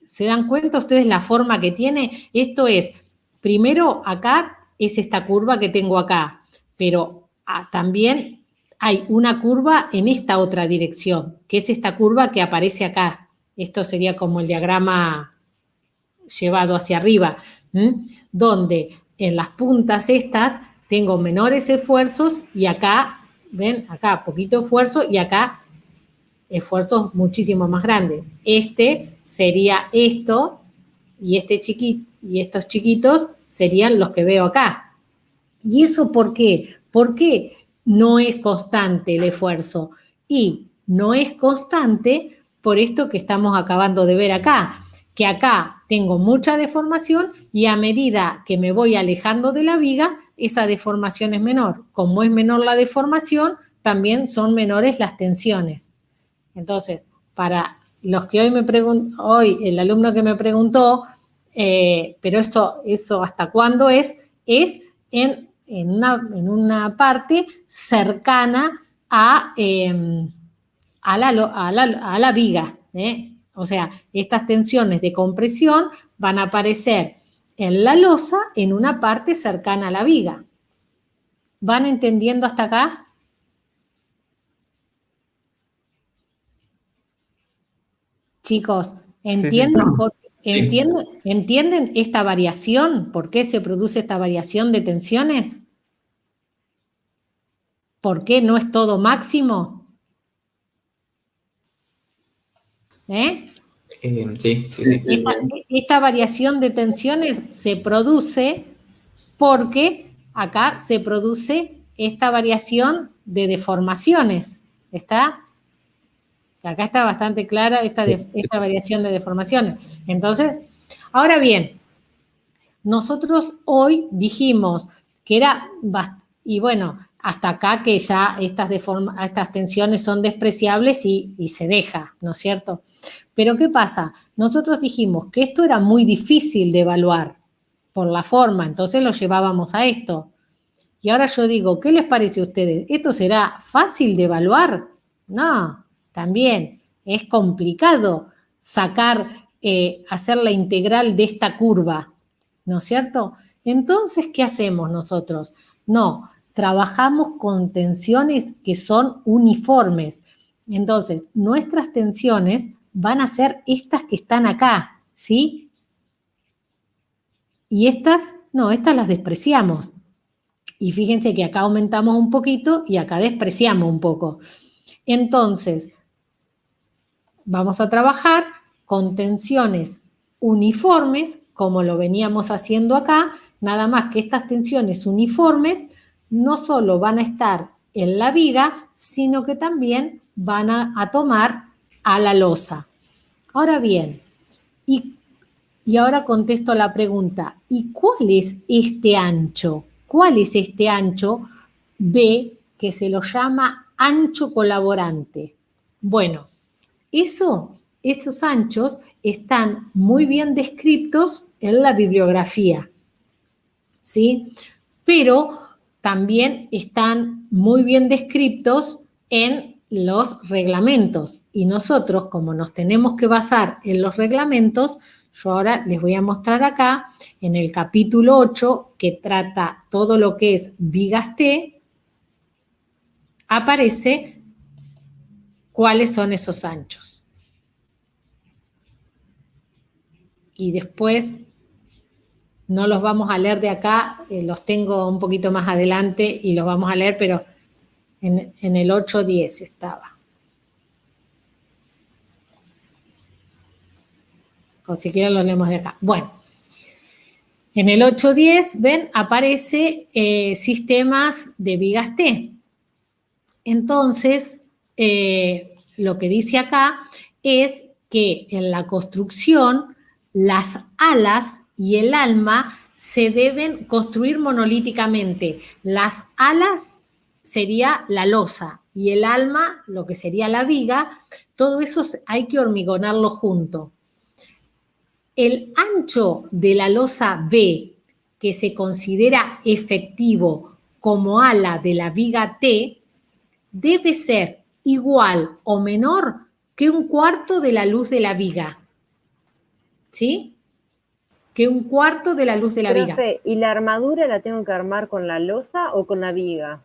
¿Se dan cuenta ustedes la forma que tiene? Esto es, primero acá es esta curva que tengo acá, pero también hay una curva en esta otra dirección, que es esta curva que aparece acá. Esto sería como el diagrama llevado hacia arriba, donde en las puntas estas tengo menores esfuerzos y acá, ven, acá poquito esfuerzo y acá esfuerzos muchísimo más grandes. Este sería esto y este chiquito y estos chiquitos serían los que veo acá. ¿Y eso por qué? ¿Por qué no es constante el esfuerzo? Y no es constante por esto que estamos acabando de ver acá, que acá tengo mucha deformación y a medida que me voy alejando de la viga, esa deformación es menor. Como es menor la deformación, también son menores las tensiones. Entonces, para los que hoy me preguntan, hoy el alumno que me preguntó, pero eso ¿hasta cuándo es? Es en una parte cercana a la viga. O sea, estas tensiones de compresión van a aparecer en la losa en una parte cercana a la viga. ¿Van entendiendo hasta acá? Chicos, ¿entienden, ¿entienden esta variación? ¿Por qué se produce esta variación de tensiones? ¿Por qué no es todo máximo? Sí. Esta variación de tensiones se produce porque acá se produce esta variación de deformaciones. ¿Está? Acá está bastante clara esta variación de deformaciones. Entonces, ahora bien, nosotros hoy dijimos que era, y bueno, hasta acá que ya estas tensiones son despreciables y se deja, ¿no es cierto? Pero ¿qué pasa? Nosotros dijimos que esto era muy difícil de evaluar por la forma, entonces lo llevábamos a esto. Y ahora yo digo, ¿qué les parece a ustedes? ¿Esto será fácil de evaluar? No, también es complicado hacer la integral de esta curva, ¿no es cierto? Entonces, ¿qué hacemos nosotros? No, trabajamos con tensiones que son uniformes. Entonces, nuestras tensiones van a ser estas que están acá, ¿sí? Y estas las despreciamos. Y fíjense que acá aumentamos un poquito y acá despreciamos un poco. Entonces, vamos a trabajar con tensiones uniformes, como lo veníamos haciendo acá, nada más que estas tensiones uniformes no solo van a estar en la viga, sino que también van a tomar a la losa. Ahora bien, y ahora contesto la pregunta, ¿y cuál es este ancho? ¿Cuál es este ancho B que se lo llama ancho colaborante? Bueno, esos anchos están muy bien descritos en la bibliografía, ¿sí? Pero también están muy bien descritos en los reglamentos. Y nosotros, como nos tenemos que basar en los reglamentos, yo ahora les voy a mostrar acá, en el capítulo 8, que trata todo lo que es vigas T, aparece cuáles son esos anchos. Y después no los vamos a leer de acá, los tengo un poquito más adelante y los vamos a leer, pero en el 8.10 estaba. O si quieren lo leemos de acá. Bueno, en el 8.10, ven, aparece sistemas de vigas T. Entonces, lo que dice acá es que en la construcción las alas y el alma se deben construir monolíticamente. Las alas sería la losa y el alma, lo que sería la viga, todo eso hay que hormigonarlo junto. El ancho de la losa B, que se considera efectivo como ala de la viga T, debe ser igual o menor que un cuarto de la luz de la viga. ¿Sí? Que un cuarto de la luz de la viga. Profe, ¿y la armadura la tengo que armar con la losa o con la viga?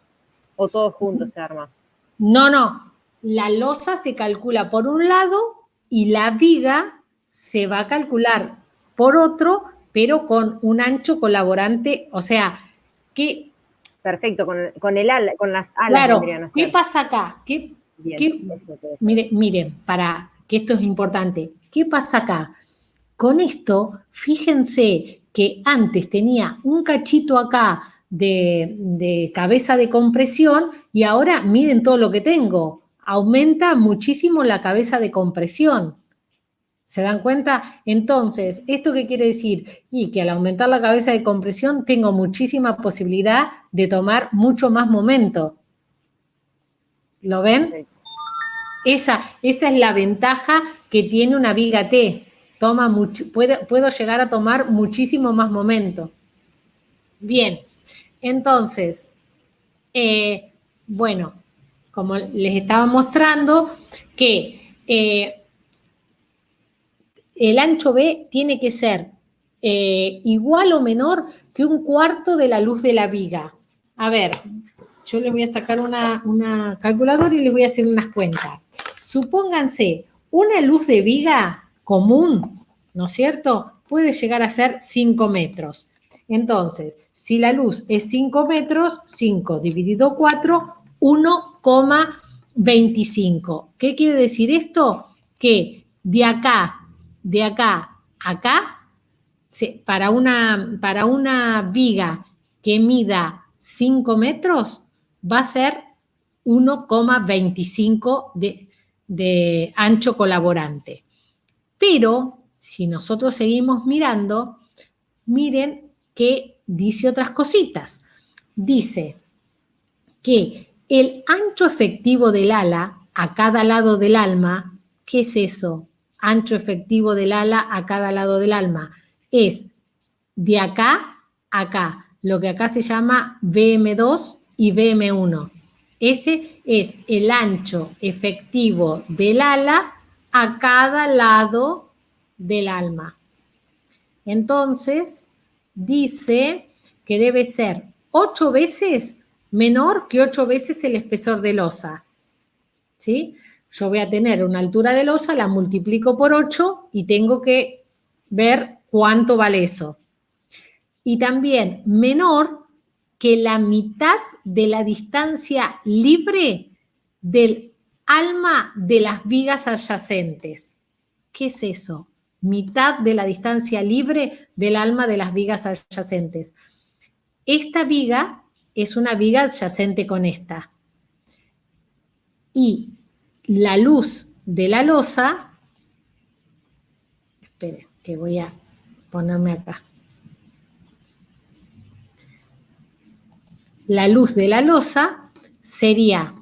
¿O todo junto se arma? No. La losa se calcula por un lado y la viga se va a calcular por otro, pero con un ancho colaborante, o sea, que... Perfecto, con el ala, con las alas Claro, vendrían a ser. ¿qué pasa acá? Miren, para que esto es importante, ¿qué pasa acá? Con esto, fíjense que antes tenía un cachito acá de cabeza de compresión y ahora miren todo lo que tengo. Aumenta muchísimo la cabeza de compresión. ¿Se dan cuenta? Entonces, ¿esto qué quiere decir? Y que al aumentar la cabeza de compresión tengo muchísima posibilidad de tomar mucho más momento. ¿Lo ven? Esa es la ventaja que tiene una viga T. Puedo llegar a tomar muchísimo más momento. Bien, entonces, bueno, como les estaba mostrando, que el ancho B tiene que ser igual o menor que un cuarto de la luz de la viga. A ver, yo les voy a sacar una calculadora y les voy a hacer unas cuentas. Supónganse, una luz de viga común, ¿no es cierto?, puede llegar a ser 5 metros. Entonces, si la luz es 5 metros, 5 dividido 4, 1,25. ¿Qué quiere decir esto? Que de acá a acá, para una viga que mida 5 metros, va a ser 1,25 de ancho colaborante. Pero, si nosotros seguimos mirando, miren que dice otras cositas. Dice que el ancho efectivo del ala a cada lado del alma, ¿qué es eso? Ancho efectivo del ala a cada lado del alma. Es de acá a acá, lo que acá se llama BM2 y BM1. Ese es el ancho efectivo del ala a cada lado del alma. Entonces, dice que debe ser 8 veces menor que 8 veces el espesor de losa. ¿Sí? Yo voy a tener una altura de losa, la multiplico por 8 y tengo que ver cuánto vale eso. Y también menor que la mitad de la distancia libre del alma de las vigas adyacentes. ¿Qué es eso? Mitad de la distancia libre del alma de las vigas adyacentes. Esta viga es una viga adyacente con esta. y la luz de la losa, espere, que voy a ponerme acá. La luz de la losa sería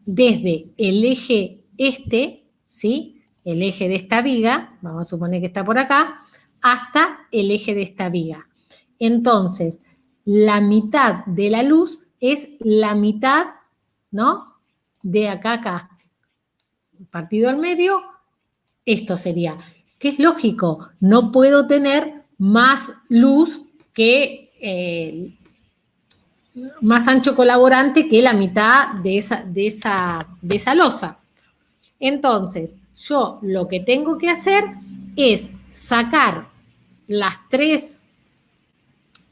desde el eje este, ¿sí? El eje de esta viga, vamos a suponer que está por acá, hasta el eje de esta viga. Entonces, la mitad de la luz es la mitad, ¿no? De acá a acá. Partido al medio, esto sería. Que es lógico, no puedo tener más luz que más ancho colaborante que la mitad de esa losa. Entonces, yo lo que tengo que hacer es sacar las tres,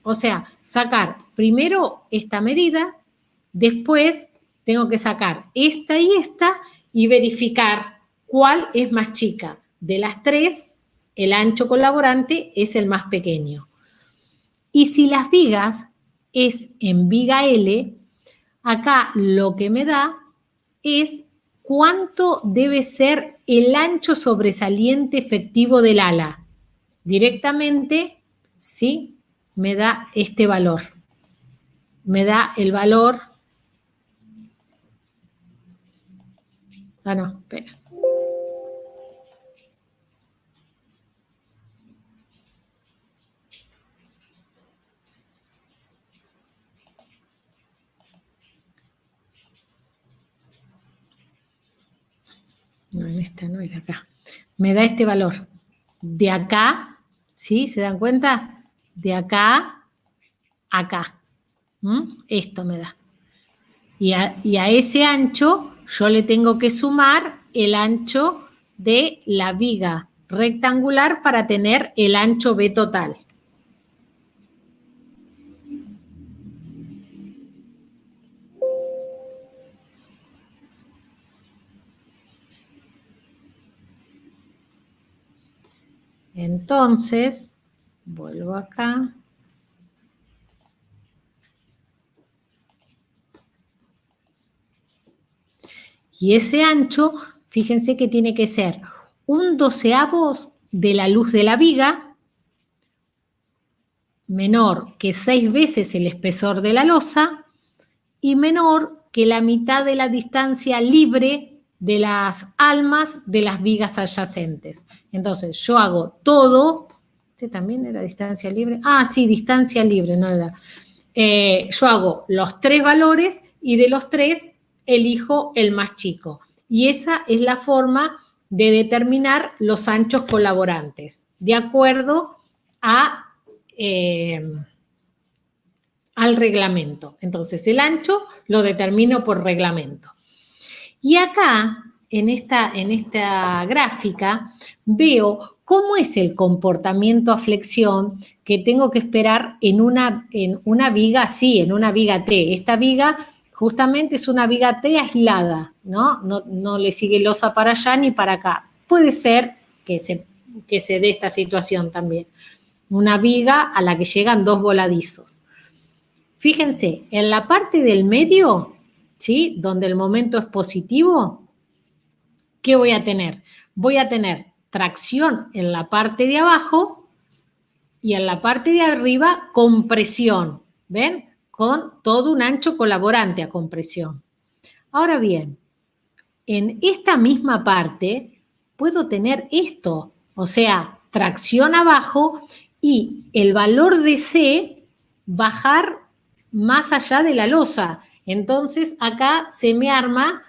o sea, sacar primero esta medida, después tengo que sacar esta y verificar cuál es más chica. De las tres, el ancho colaborante es el más pequeño. Y si las vigas es en viga L, acá lo que me da es cuánto debe ser el ancho sobresaliente efectivo del ala. Directamente, ¿sí? Me da este valor. Me da el valor. Ah, no, espera. No, en esta no era acá. Me da este valor. De acá, ¿sí? ¿Se dan cuenta? De acá a acá. Esto me da. Y a ese ancho yo le tengo que sumar el ancho de la viga rectangular para tener el ancho B total. Entonces, vuelvo acá. Y ese ancho, fíjense que tiene que ser 1/12 de la luz de la viga, menor que 6 veces el espesor de la losa y menor que la mitad de la distancia libre de las almas de las vigas adyacentes. Entonces, yo hago todo. ¿Este también era distancia libre? Ah, sí, distancia libre, no era. Yo hago los 3 valores y de los 3 elijo el más chico. Y esa es la forma de determinar los anchos colaborantes, de acuerdo al reglamento. Entonces, el ancho lo determino por reglamento. Y acá, en esta gráfica, veo cómo es el comportamiento a flexión que tengo que esperar en una viga así, en una viga T. Esta viga justamente es una viga T aislada, ¿no? No le sigue losa para allá ni para acá. Puede ser que se dé esta situación también. Una viga a la que llegan 2 voladizos. Fíjense, en la parte del medio, ¿sí? Donde el momento es positivo, ¿qué voy a tener? Voy a tener tracción en la parte de abajo y en la parte de arriba compresión, ¿ven? Con todo un ancho colaborante a compresión. Ahora bien, en esta misma parte puedo tener esto, o sea, tracción abajo y el valor de C bajar más allá de la losa. Entonces, acá se me arma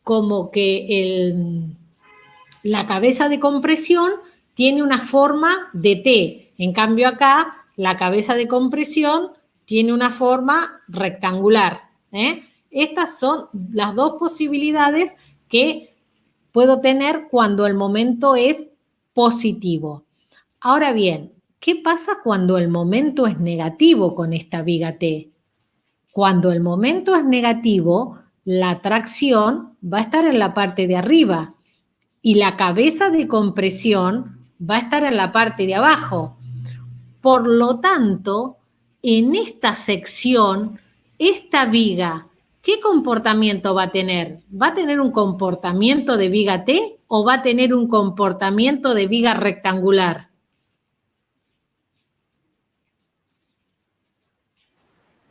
como que la cabeza de compresión tiene una forma de T. En cambio, acá la cabeza de compresión tiene una forma rectangular. Estas son las dos posibilidades que puedo tener cuando el momento es positivo. Ahora bien, ¿qué pasa cuando el momento es negativo con esta viga T? Cuando el momento es negativo, la tracción va a estar en la parte de arriba y la cabeza de compresión va a estar en la parte de abajo. Por lo tanto, en esta sección, esta viga ¿qué comportamiento va a tener? ¿Va a tener un comportamiento de viga T o va a tener un comportamiento de viga rectangular?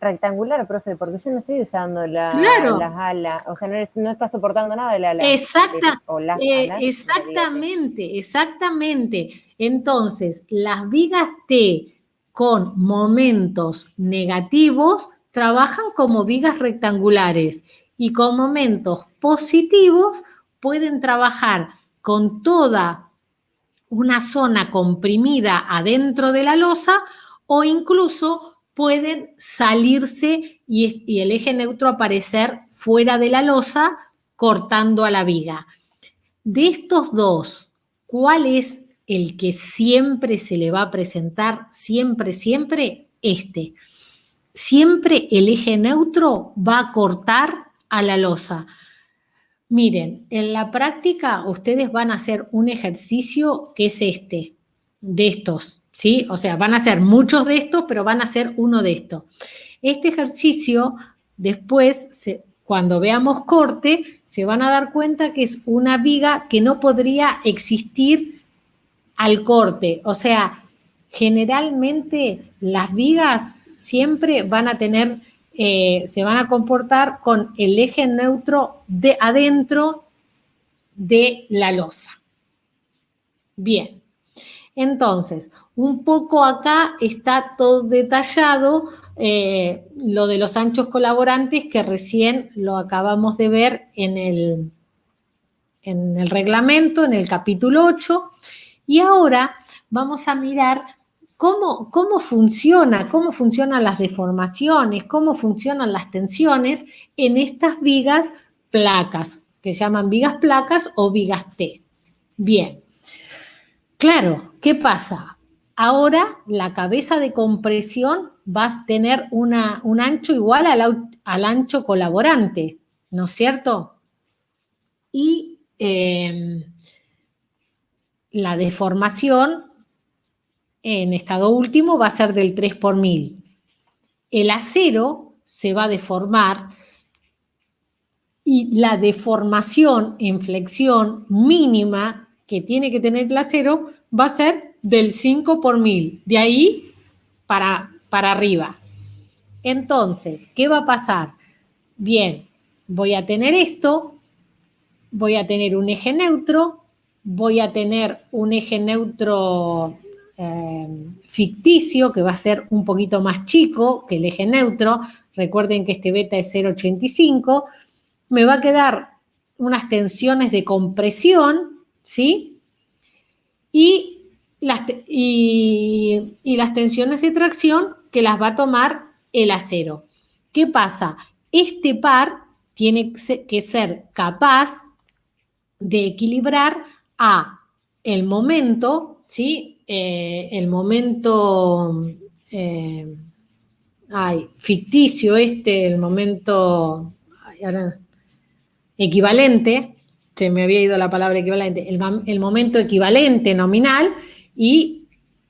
Rectangular, profe, porque yo no estoy usando Claro. las alas, o sea, no está soportando nada el ala. O las alas de la viga T. Exactamente. Entonces, las vigas T con momentos negativos trabajan como vigas rectangulares y con momentos positivos pueden trabajar con toda una zona comprimida adentro de la losa o incluso pueden salirse y el eje neutro aparecer fuera de la losa cortando a la viga. De estos dos, ¿cuál es el que siempre se le va a presentar? Siempre, este. Siempre el eje neutro va a cortar a la losa. Miren, en la práctica ustedes van a hacer un ejercicio que es este, de estos, ¿sí? O sea, van a hacer muchos de estos, pero van a hacer uno de estos. Este ejercicio, después, cuando veamos corte, se van a dar cuenta que es una viga que no podría existir al corte. O sea, generalmente las vigas siempre van a tener, se van a comportar con el eje neutro de adentro de la losa. Bien, entonces, un poco acá está todo detallado, lo de los anchos colaborantes que recién lo acabamos de ver en el reglamento, en el capítulo 8, y ahora vamos a mirar cómo funcionan las deformaciones, cómo funcionan las tensiones en estas vigas placas, que se llaman vigas placas o vigas T. Bien, claro, ¿qué pasa? Ahora la cabeza de compresión va a tener un ancho igual al ancho colaborante, ¿no es cierto? Y la deformación en estado último va a ser del 3 por 1000. El acero se va a deformar y la deformación en flexión mínima que tiene que tener el acero va a ser del 5 por 1000, de ahí para arriba. Entonces, ¿qué va a pasar? Bien, voy a tener esto, voy a tener un eje neutro, voy a tener un eje neutro ficticio que va a ser un poquito más chico que el eje neutro. Recuerden que este beta es 0,85. Me va a quedar unas tensiones de compresión, ¿sí? Y las tensiones de tracción que las va a tomar el acero. ¿Qué pasa? Este par tiene que ser capaz de equilibrar a el momento, ¿sí? El momento ficticio, el momento equivalente, se me había ido la palabra equivalente, el momento equivalente nominal y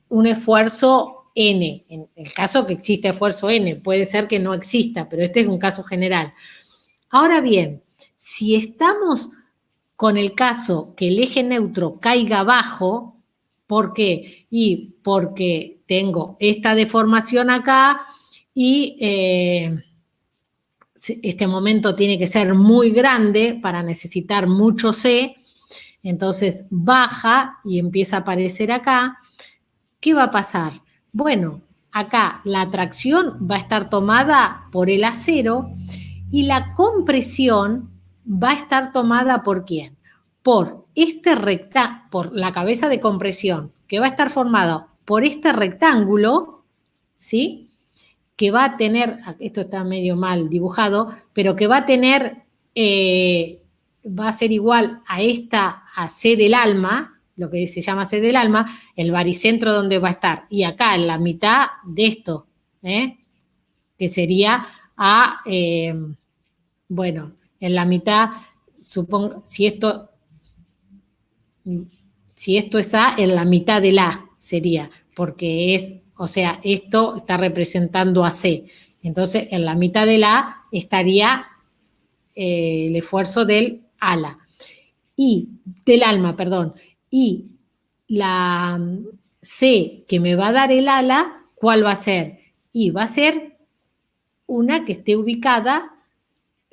un esfuerzo N. En el caso que exista esfuerzo N, puede ser que no exista, pero este es un caso general. Ahora bien, si estamos con el caso que el eje neutro caiga abajo, ¿por qué? Y porque tengo esta deformación acá y este momento tiene que ser muy grande para necesitar mucho C, entonces baja y empieza a aparecer acá. ¿Qué va a pasar? Bueno, acá la tracción va a estar tomada por el acero y la compresión va a estar tomada ¿por quién? Por por la cabeza de compresión, que va a estar formada por este rectángulo, ¿sí? Que va a tener, esto está medio mal dibujado, pero que va a tener, va a ser igual a C del alma, lo que se llama C del alma, el baricentro donde va a estar, y acá en la mitad de esto, que sería bueno, en la mitad, supongo, si esto es A, en la mitad del A sería, porque o sea, esto está representando a C. Entonces, en la mitad del A estaría el esfuerzo del ala. Y del alma, perdón. Y la C que me va a dar el ala, ¿cuál va a ser? Y va a ser una que esté ubicada,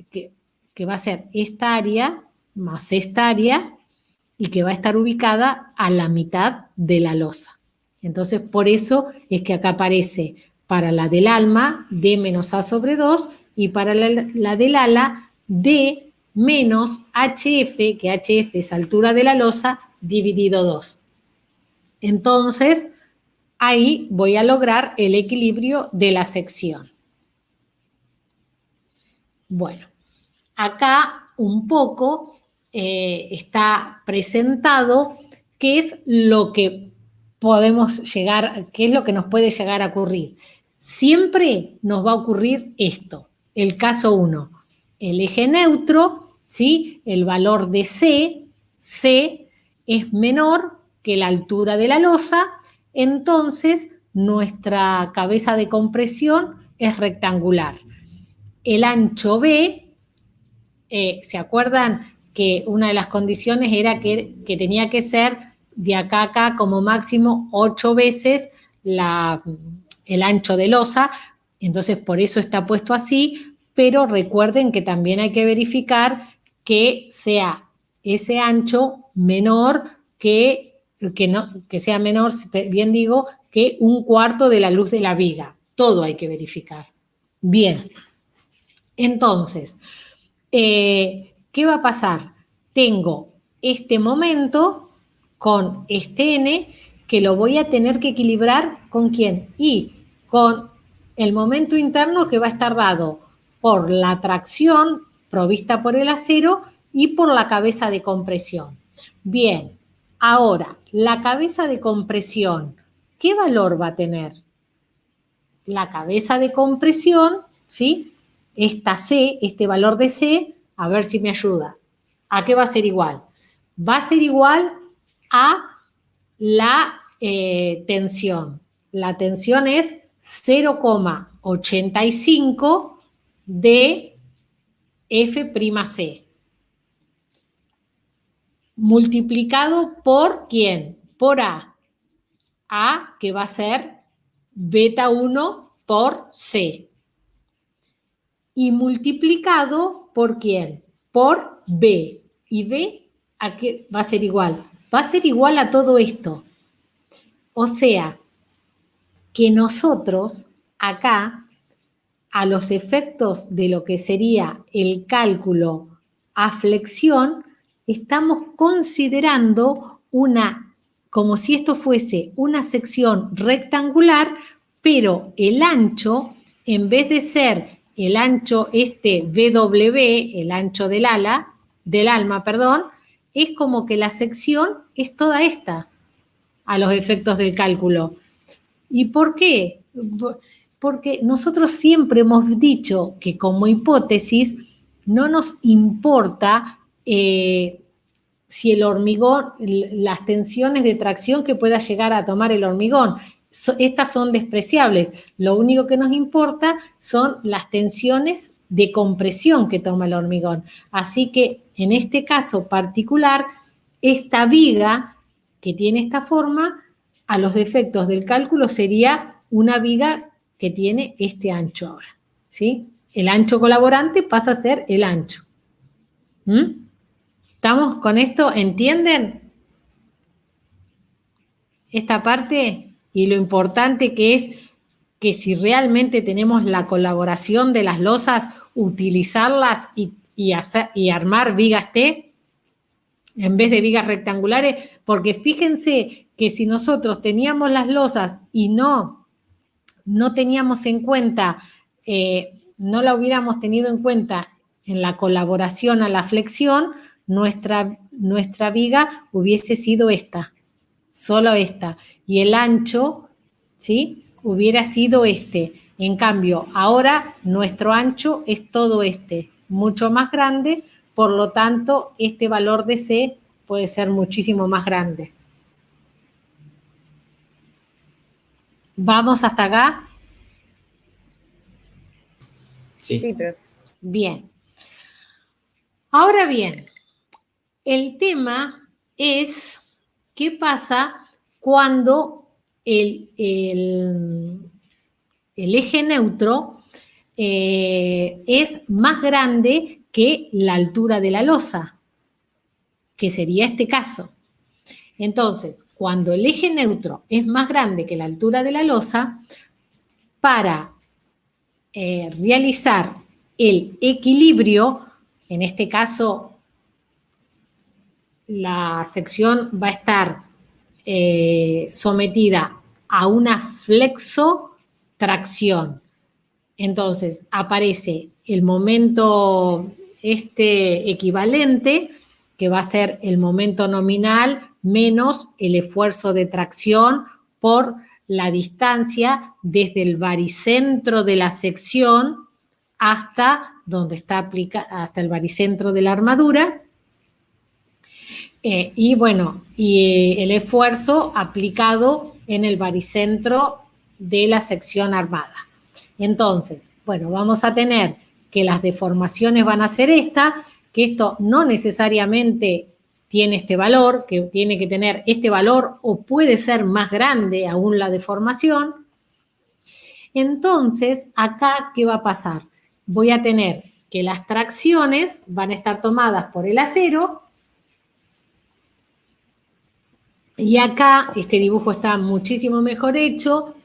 que va a ser esta área más esta área y que va a estar ubicada a la mitad de la losa. Entonces, por eso es que acá aparece para la del alma D menos A sobre 2 y para la del ala D menos HF, que HF es altura de la losa, dividido 2. Entonces, ahí voy a lograr el equilibrio de la sección. Bueno, acá un poco está presentado qué es lo que podemos llegar, qué es lo que nos puede llegar a ocurrir. Siempre nos va a ocurrir esto. El caso 1, el eje neutro, ¿sí? El valor de C es menor que la altura de la losa, entonces nuestra cabeza de compresión es rectangular. El ancho B, ¿se acuerdan que una de las condiciones era que tenía que ser de acá a acá como máximo 8 veces el ancho de losa? Entonces por eso está puesto así, pero recuerden que también hay que verificar que sea ese ancho menor que sea menor, bien digo, que 1/4 de la luz de la viga. Todo hay que verificar. Bien. Entonces, ¿qué va a pasar? Tengo este momento con este N que lo voy a tener que equilibrar ¿con quién? Y con el momento interno que va a estar dado por la tracción provista por el acero y por la cabeza de compresión. Bien, ahora, la cabeza de compresión, ¿qué valor va a tener? La cabeza de compresión, ¿sí? Esta C, este valor de C, a ver si me ayuda. ¿A qué va a ser igual? Va a ser igual a la tensión. La tensión es 0,85 de F'C. Multiplicado por ¿quién? Por A. A que va a ser beta 1 por C. Y multiplicado por ¿quién? Por B. ¿Y B a qué va a ser igual? Va a ser igual a todo esto. O sea, que nosotros acá, a los efectos de lo que sería el cálculo a flexión, estamos considerando como si esto fuese una sección rectangular, pero el ancho, en vez de ser el ancho BW, el ancho del alma, es como que la sección es toda esta a los efectos del cálculo. ¿Y por qué? Porque nosotros siempre hemos dicho que como hipótesis no nos importa si el hormigón, las tensiones de tracción que pueda llegar a tomar el hormigón, estas son despreciables. Lo único que nos importa son las tensiones de compresión que toma el hormigón. Así que en este caso particular, esta viga que tiene esta forma, a los efectos del cálculo sería una viga que tiene este ancho ahora, ¿sí? El ancho colaborante pasa a ser el ancho. ¿Estamos con esto? ¿Entienden esta parte? Y lo importante que es que si realmente tenemos la colaboración de las losas, utilizarlas y armar vigas T en vez de vigas rectangulares, porque fíjense que si nosotros teníamos las losas y no teníamos en cuenta, no la hubiéramos tenido en cuenta en la colaboración a la flexión, nuestra viga hubiese sido esta, solo esta, y el ancho, ¿sí?, hubiera sido este. En cambio, ahora nuestro ancho es todo este, mucho más grande, por lo tanto, este valor de C puede ser muchísimo más grande. ¿Vamos hasta acá? Sí. Sí. Sí, pero... Bien. Ahora bien, el tema es qué pasa cuando el eje neutro es más grande que la altura de la losa, que sería este caso. Entonces, cuando el eje neutro es más grande que la altura de la losa, para realizar el equilibrio, en este caso la sección va a estar sometida a una flexotracción. Entonces aparece el momento equivalente, que va a ser el momento nominal menos el esfuerzo de tracción por la distancia desde el baricentro de la sección hasta donde está hasta el baricentro de la armadura. Y bueno, el esfuerzo aplicado en el baricentro de la sección armada. Entonces, bueno, vamos a tener que las deformaciones van a ser que esto no necesariamente tiene este valor, que tiene que tener este valor o puede ser más grande aún la deformación. Entonces, acá, ¿qué va a pasar? Voy a tener que las tracciones van a estar tomadas por el acero. Y acá, este dibujo está muchísimo mejor hecho.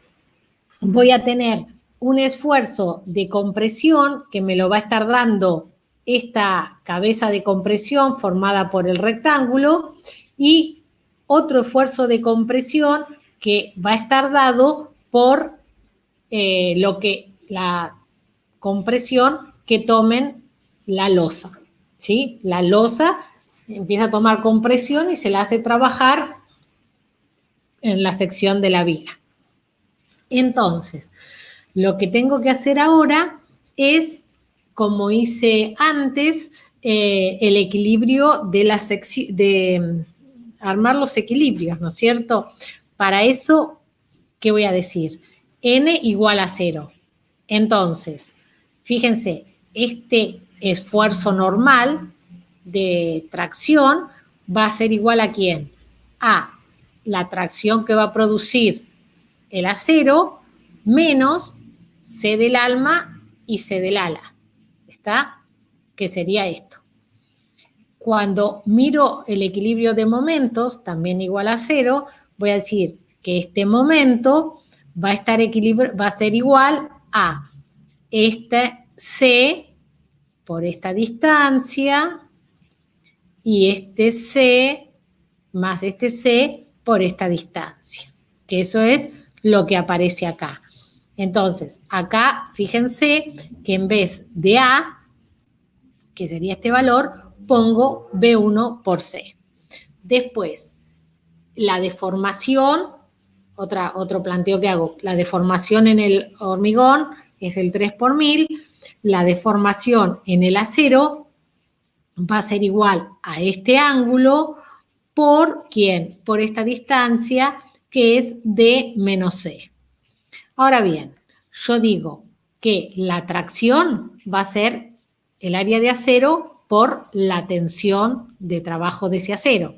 Voy a tener un esfuerzo de compresión que me lo va a estar dando esta cabeza de compresión formada por el rectángulo y otro esfuerzo de compresión que va a estar dado por la compresión que tomen la losa, ¿sí? La losa empieza a tomar compresión y se la hace trabajar en la sección de la viga. Entonces, lo que tengo que hacer ahora es, como hice antes, el equilibrio de armar los equilibrios, ¿no es cierto? Para eso, ¿qué voy a decir? N igual a 0. Entonces, fíjense, este esfuerzo normal de tracción va a ser igual a ¿quién? A la tracción que va a producir el acero menos C del alma y C del ala. ¿Está? Que sería esto. Cuando miro el equilibrio de momentos, también igual a 0, voy a decir que este momento va a ser igual a este C por esta distancia y este C más este C por esta distancia, que eso es lo que aparece acá. Entonces, acá fíjense que en vez de A, que sería este valor, pongo B1 por C. Después, la deformación, otro planteo que hago, la deformación en el hormigón es del 3 por 1000, la deformación en el acero va a ser igual a este ángulo por ¿quién? Por esta distancia que es D menos C. Ahora bien, yo digo que la tracción va a ser el área de acero por la tensión de trabajo de ese acero.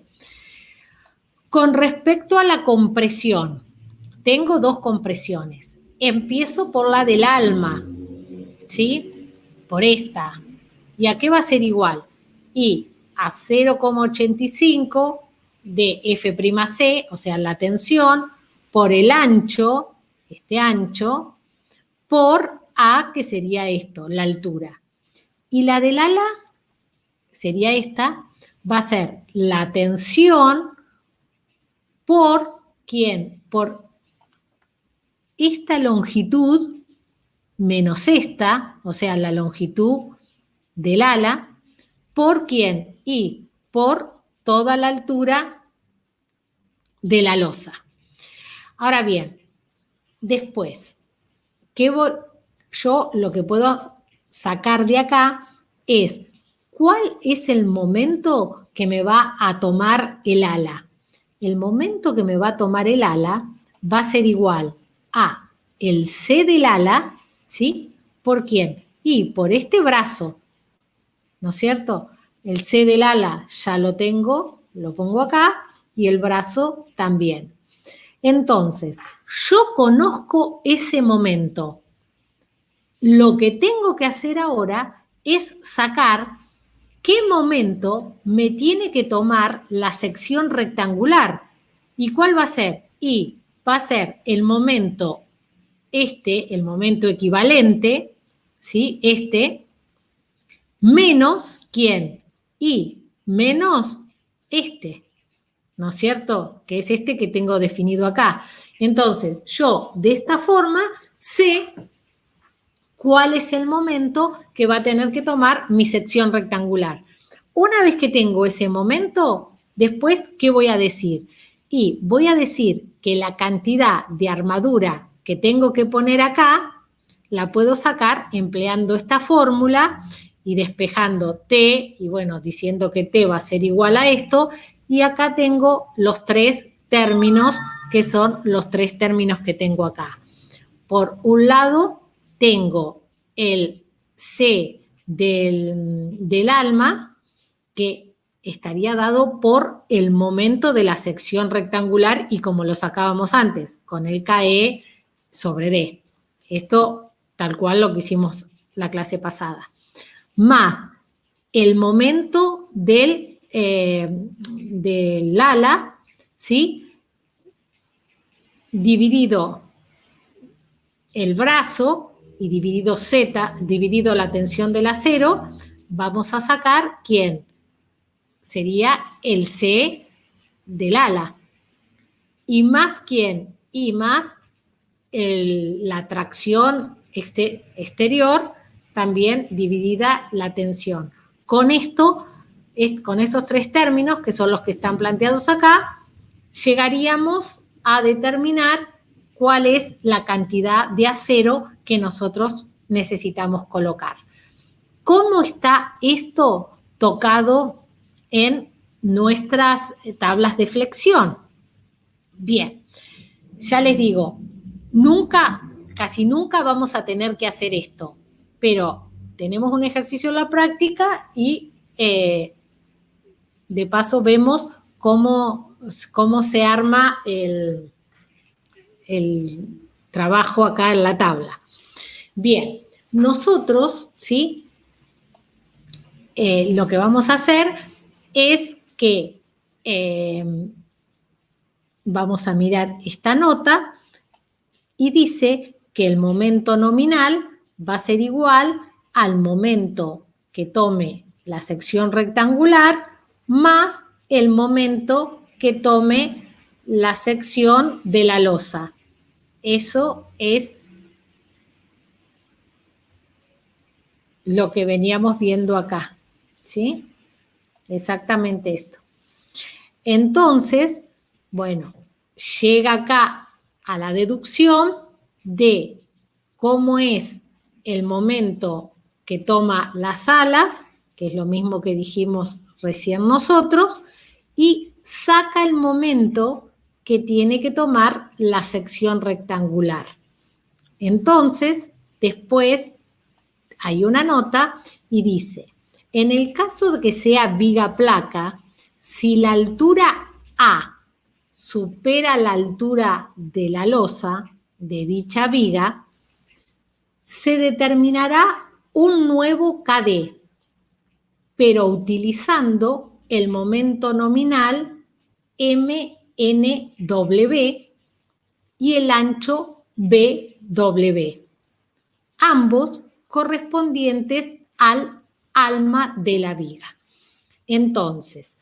Con respecto a la compresión, tengo dos compresiones. Empiezo por la del alma, ¿sí? Por esta. ¿Y a qué va a ser igual? Y a 0,85 de F'C, o sea, la tensión, por el ancho, este ancho, por A, que sería esto, la altura. Y la del ala, sería esta, va a ser la tensión por ¿quién? Por esta longitud menos esta, o sea, la longitud del ala, ¿por quién? Y por toda la altura de la losa. Ahora bien, después, yo lo que puedo sacar de acá es cuál es el momento que me va a tomar el ala. El momento que me va a tomar el ala va a ser igual a el C del ala, ¿sí? ¿Por quién? Y por este brazo, ¿no es cierto? El C del ala ya lo tengo, lo pongo acá, y el brazo también. Entonces, yo conozco ese momento. Lo que tengo que hacer ahora es sacar qué momento me tiene que tomar la sección rectangular. ¿Y cuál va a ser? Y va a ser el momento el momento equivalente, ¿sí? Menos, ¿quién? Y menos ¿no es cierto? Que es que tengo definido acá. Entonces, yo de esta forma sé cuál es el momento que va a tener que tomar mi sección rectangular. Una vez que tengo ese momento, después, ¿qué voy a decir? Y voy a decir que la cantidad de armadura que tengo que poner acá, la puedo sacar empleando esta fórmula y despejando T, y bueno, diciendo que T va a ser igual a esto, y acá tengo los 3 términos, que son los 3 términos que tengo acá. Por un lado, tengo el C del alma, que estaría dado por el momento de la sección rectangular y como lo sacábamos antes, con el KE sobre D. Esto tal cual lo que hicimos la clase pasada. Más el momento del ala, ¿sí? Dividido el brazo y dividido Z, dividido la tensión del acero, vamos a sacar ¿quién? Sería el C del ala. ¿Y más quién? Y más la tracción exterior, también dividida la tensión. Con estos 3 términos, que son los que están planteados acá, llegaríamos a determinar cuál es la cantidad de acero que nosotros necesitamos colocar. ¿Cómo está esto tocado en nuestras tablas de flexión? Bien, ya les digo, casi nunca vamos a tener que hacer esto, pero tenemos un ejercicio en la práctica y de paso vemos cómo se arma el trabajo acá en la tabla. Bien, nosotros, ¿sí? Lo que vamos a hacer es que vamos a mirar esta nota y dice que el momento nominal va a ser igual al momento que tome la sección rectangular más el momento que tome la sección de la losa. Eso es lo que veníamos viendo acá, ¿sí? Exactamente esto. Entonces, bueno, llega acá a la deducción de cómo es el momento que toma las alas, que es lo mismo que dijimos recién nosotros, y saca el momento que tiene que tomar la sección rectangular. Entonces, después hay una nota y dice, en el caso de que sea viga placa, si la altura A supera la altura de la losa de dicha viga, se determinará un nuevo KD, pero utilizando el momento nominal MNW y el ancho BW, ambos correspondientes al alma de la viga. Entonces,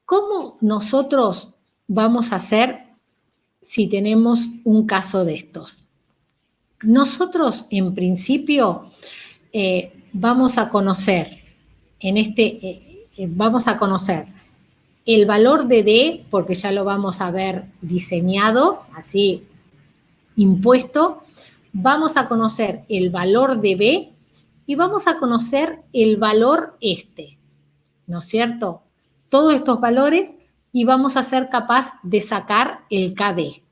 ¿cómo nosotros vamos a hacer si tenemos un caso de estos? Nosotros, en principio, vamos a conocer vamos a conocer el valor de D, porque ya lo vamos a ver diseñado, así impuesto. Vamos a conocer el valor de B y vamos a conocer el valor ¿no es cierto? Todos estos valores y vamos a ser capaz de sacar el KD.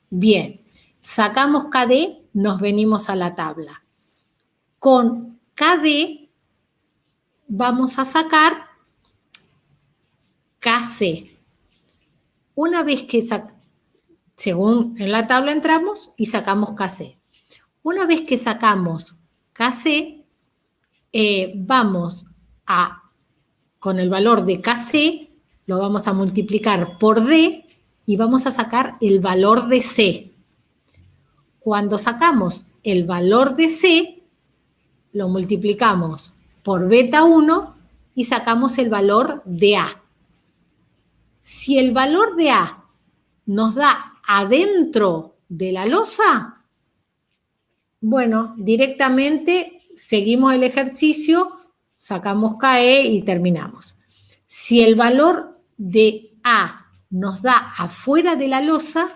Bien, sacamos KD, nos venimos a la tabla. Con KD vamos a sacar KC. Una vez que, según en la tabla entramos y sacamos KC. Una vez que sacamos KC, vamos a, con el valor de KC, lo vamos a multiplicar por D y vamos a sacar el valor de C. Cuando sacamos el valor de C, lo multiplicamos por beta 1 y sacamos el valor de A. Si el valor de A nos da adentro de la losa, bueno, directamente seguimos el ejercicio, sacamos KE y terminamos. Si el valor de A nos da afuera de la losa,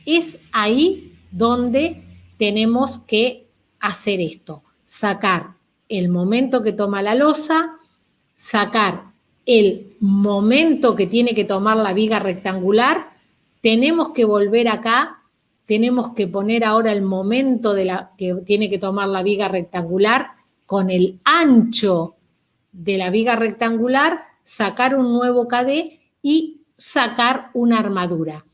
es ahí donde tenemos que hacer esto. Sacar el momento que toma la losa, sacar el momento que tiene que tomar la viga rectangular, tenemos que volver acá, tenemos que poner ahora el momento que tiene que tomar la viga rectangular con el ancho de la viga rectangular, sacar un nuevo KD y sacar una armadura.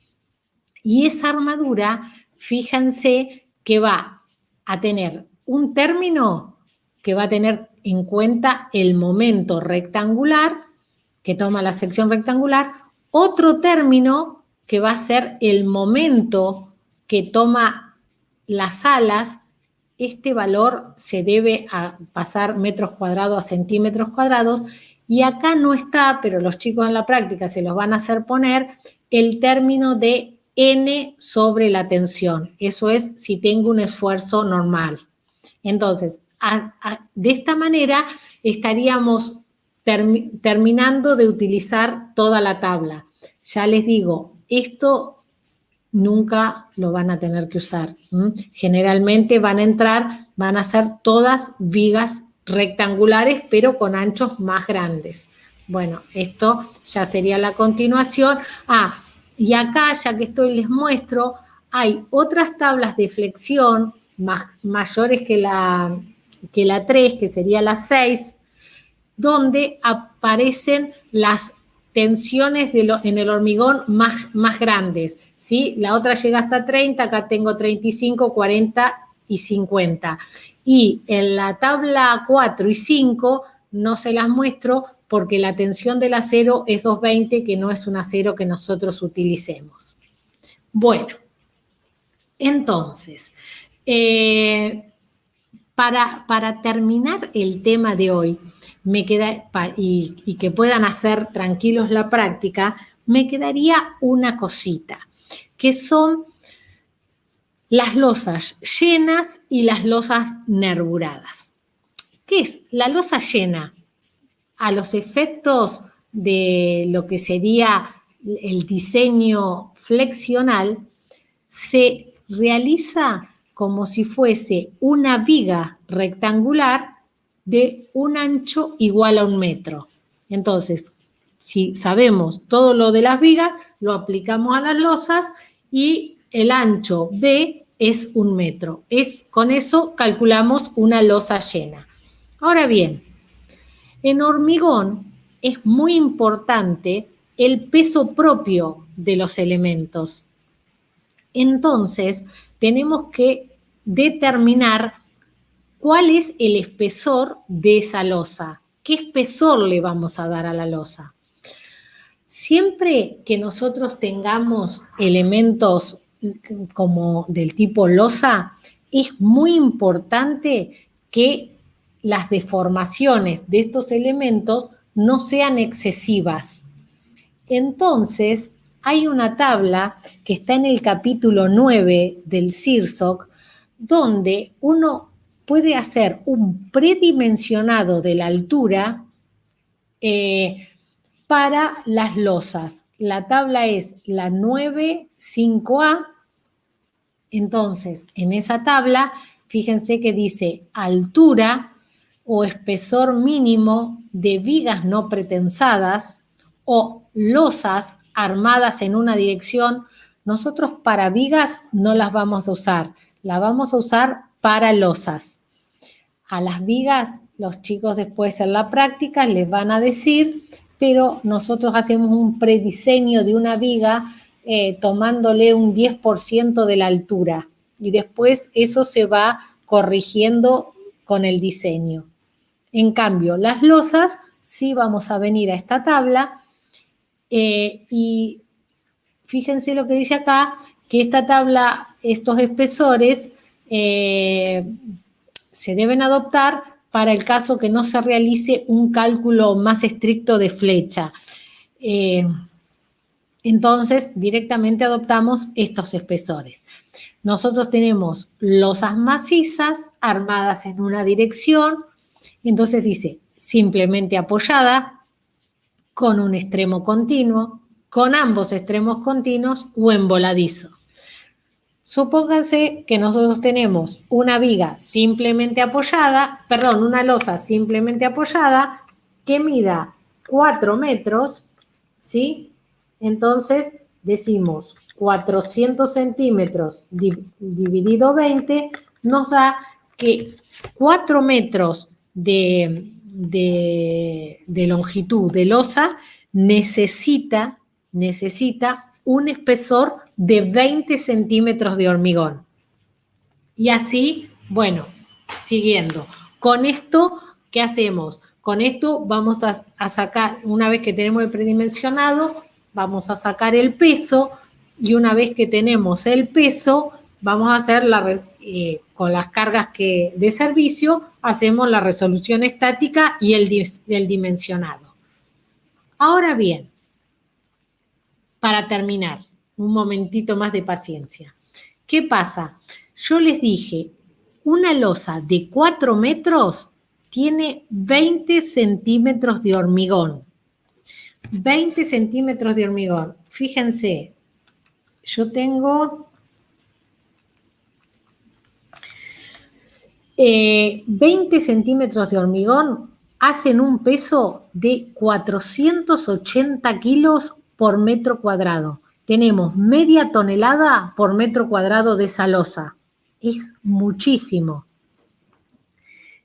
Y esa armadura, fíjense que va a tener un término que va a tener en cuenta el momento rectangular que toma la sección rectangular, otro término que va a ser el momento que toma las alas. Este valor se debe a pasar metros cuadrados a centímetros cuadrados y acá no está, pero los chicos en la práctica se los van a hacer poner el término de N sobre la tensión. Eso es si tengo un esfuerzo normal. Entonces, de esta manera estaríamos terminando de utilizar toda la tabla. Ya les digo, esto nunca lo van a tener que usar. Generalmente van a ser todas vigas rectangulares, pero con anchos más grandes. Bueno, esto ya sería la continuación. Y acá, ya que estoy, les muestro, hay otras tablas de flexión mayores que la 3, que sería la 6, donde aparecen las tensiones en el hormigón más grandes, ¿sí? La otra llega hasta 30, acá tengo 35, 40 y 50. Y en la tabla 4 y 5 no se las muestro porque la tensión del acero es 220, que no es un acero que nosotros utilicemos. Bueno, entonces, para terminar el tema de hoy, me queda, y que puedan hacer tranquilos la práctica, me quedaría una cosita, que son las losas llenas y las losas nerburadas. ¿Qué es? La losa llena, a los efectos de lo que sería el diseño flexional, se realiza como si fuese una viga rectangular de un ancho igual a 1 metro. Entonces, si sabemos todo lo de las vigas, lo aplicamos a las losas y el ancho B es 1 metro. Con eso calculamos una losa llena. Ahora bien, en hormigón es muy importante el peso propio de los elementos. Entonces, tenemos que determinar cuál es el espesor de esa losa. ¿Qué espesor le vamos a dar a la losa? Siempre que nosotros tengamos elementos como del tipo losa, es muy importante que las deformaciones de estos elementos no sean excesivas. Entonces, hay una tabla que está en el capítulo 9 del CIRSOC, donde uno puede hacer un predimensionado de la altura para las losas. La tabla es la 9.5A. Entonces, en esa tabla, fíjense que dice altura o espesor mínimo de vigas no pretensadas o losas armadas en una dirección. Nosotros para vigas no las vamos a usar, las vamos a usar para losas. A las vigas, los chicos después en la práctica les van a decir pero nosotros hacemos un prediseño de una viga tomándole un 10% de la altura y después eso se va corrigiendo con el diseño. En cambio, las losas sí vamos a venir a esta tabla y fíjense lo que dice acá, que esta tabla, estos espesores se deben adoptar para el caso que no se realice un cálculo más estricto de flecha. Entonces, directamente adoptamos estos espesores. Nosotros tenemos losas macizas armadas en una dirección, entonces dice simplemente apoyada, con un extremo continuo, con ambos extremos continuos o en voladizo. Supónganse que nosotros tenemos una viga simplemente apoyada, perdón, una losa simplemente apoyada que mida 4 metros, ¿sí? Entonces decimos 400 centímetros dividido 20 nos da que 4 metros de longitud de losa necesita un espesor de 20 centímetros de hormigón. Y así, bueno, siguiendo. Con esto, ¿qué hacemos? Con esto vamos a sacar, una vez que tenemos el predimensionado, vamos a sacar el peso y una vez que tenemos el peso, vamos a hacer con las cargas de servicio, hacemos la resolución estática y el dimensionado. Ahora bien, para terminar, un momentito más de paciencia. ¿Qué pasa? Yo les dije, una losa de 4 metros tiene 20 centímetros de hormigón. 20 centímetros de hormigón. Fíjense, yo tengo 20 centímetros de hormigón hacen un peso de 480 kilos por metro cuadrado. Tenemos media tonelada por metro cuadrado de esa losa. Es muchísimo.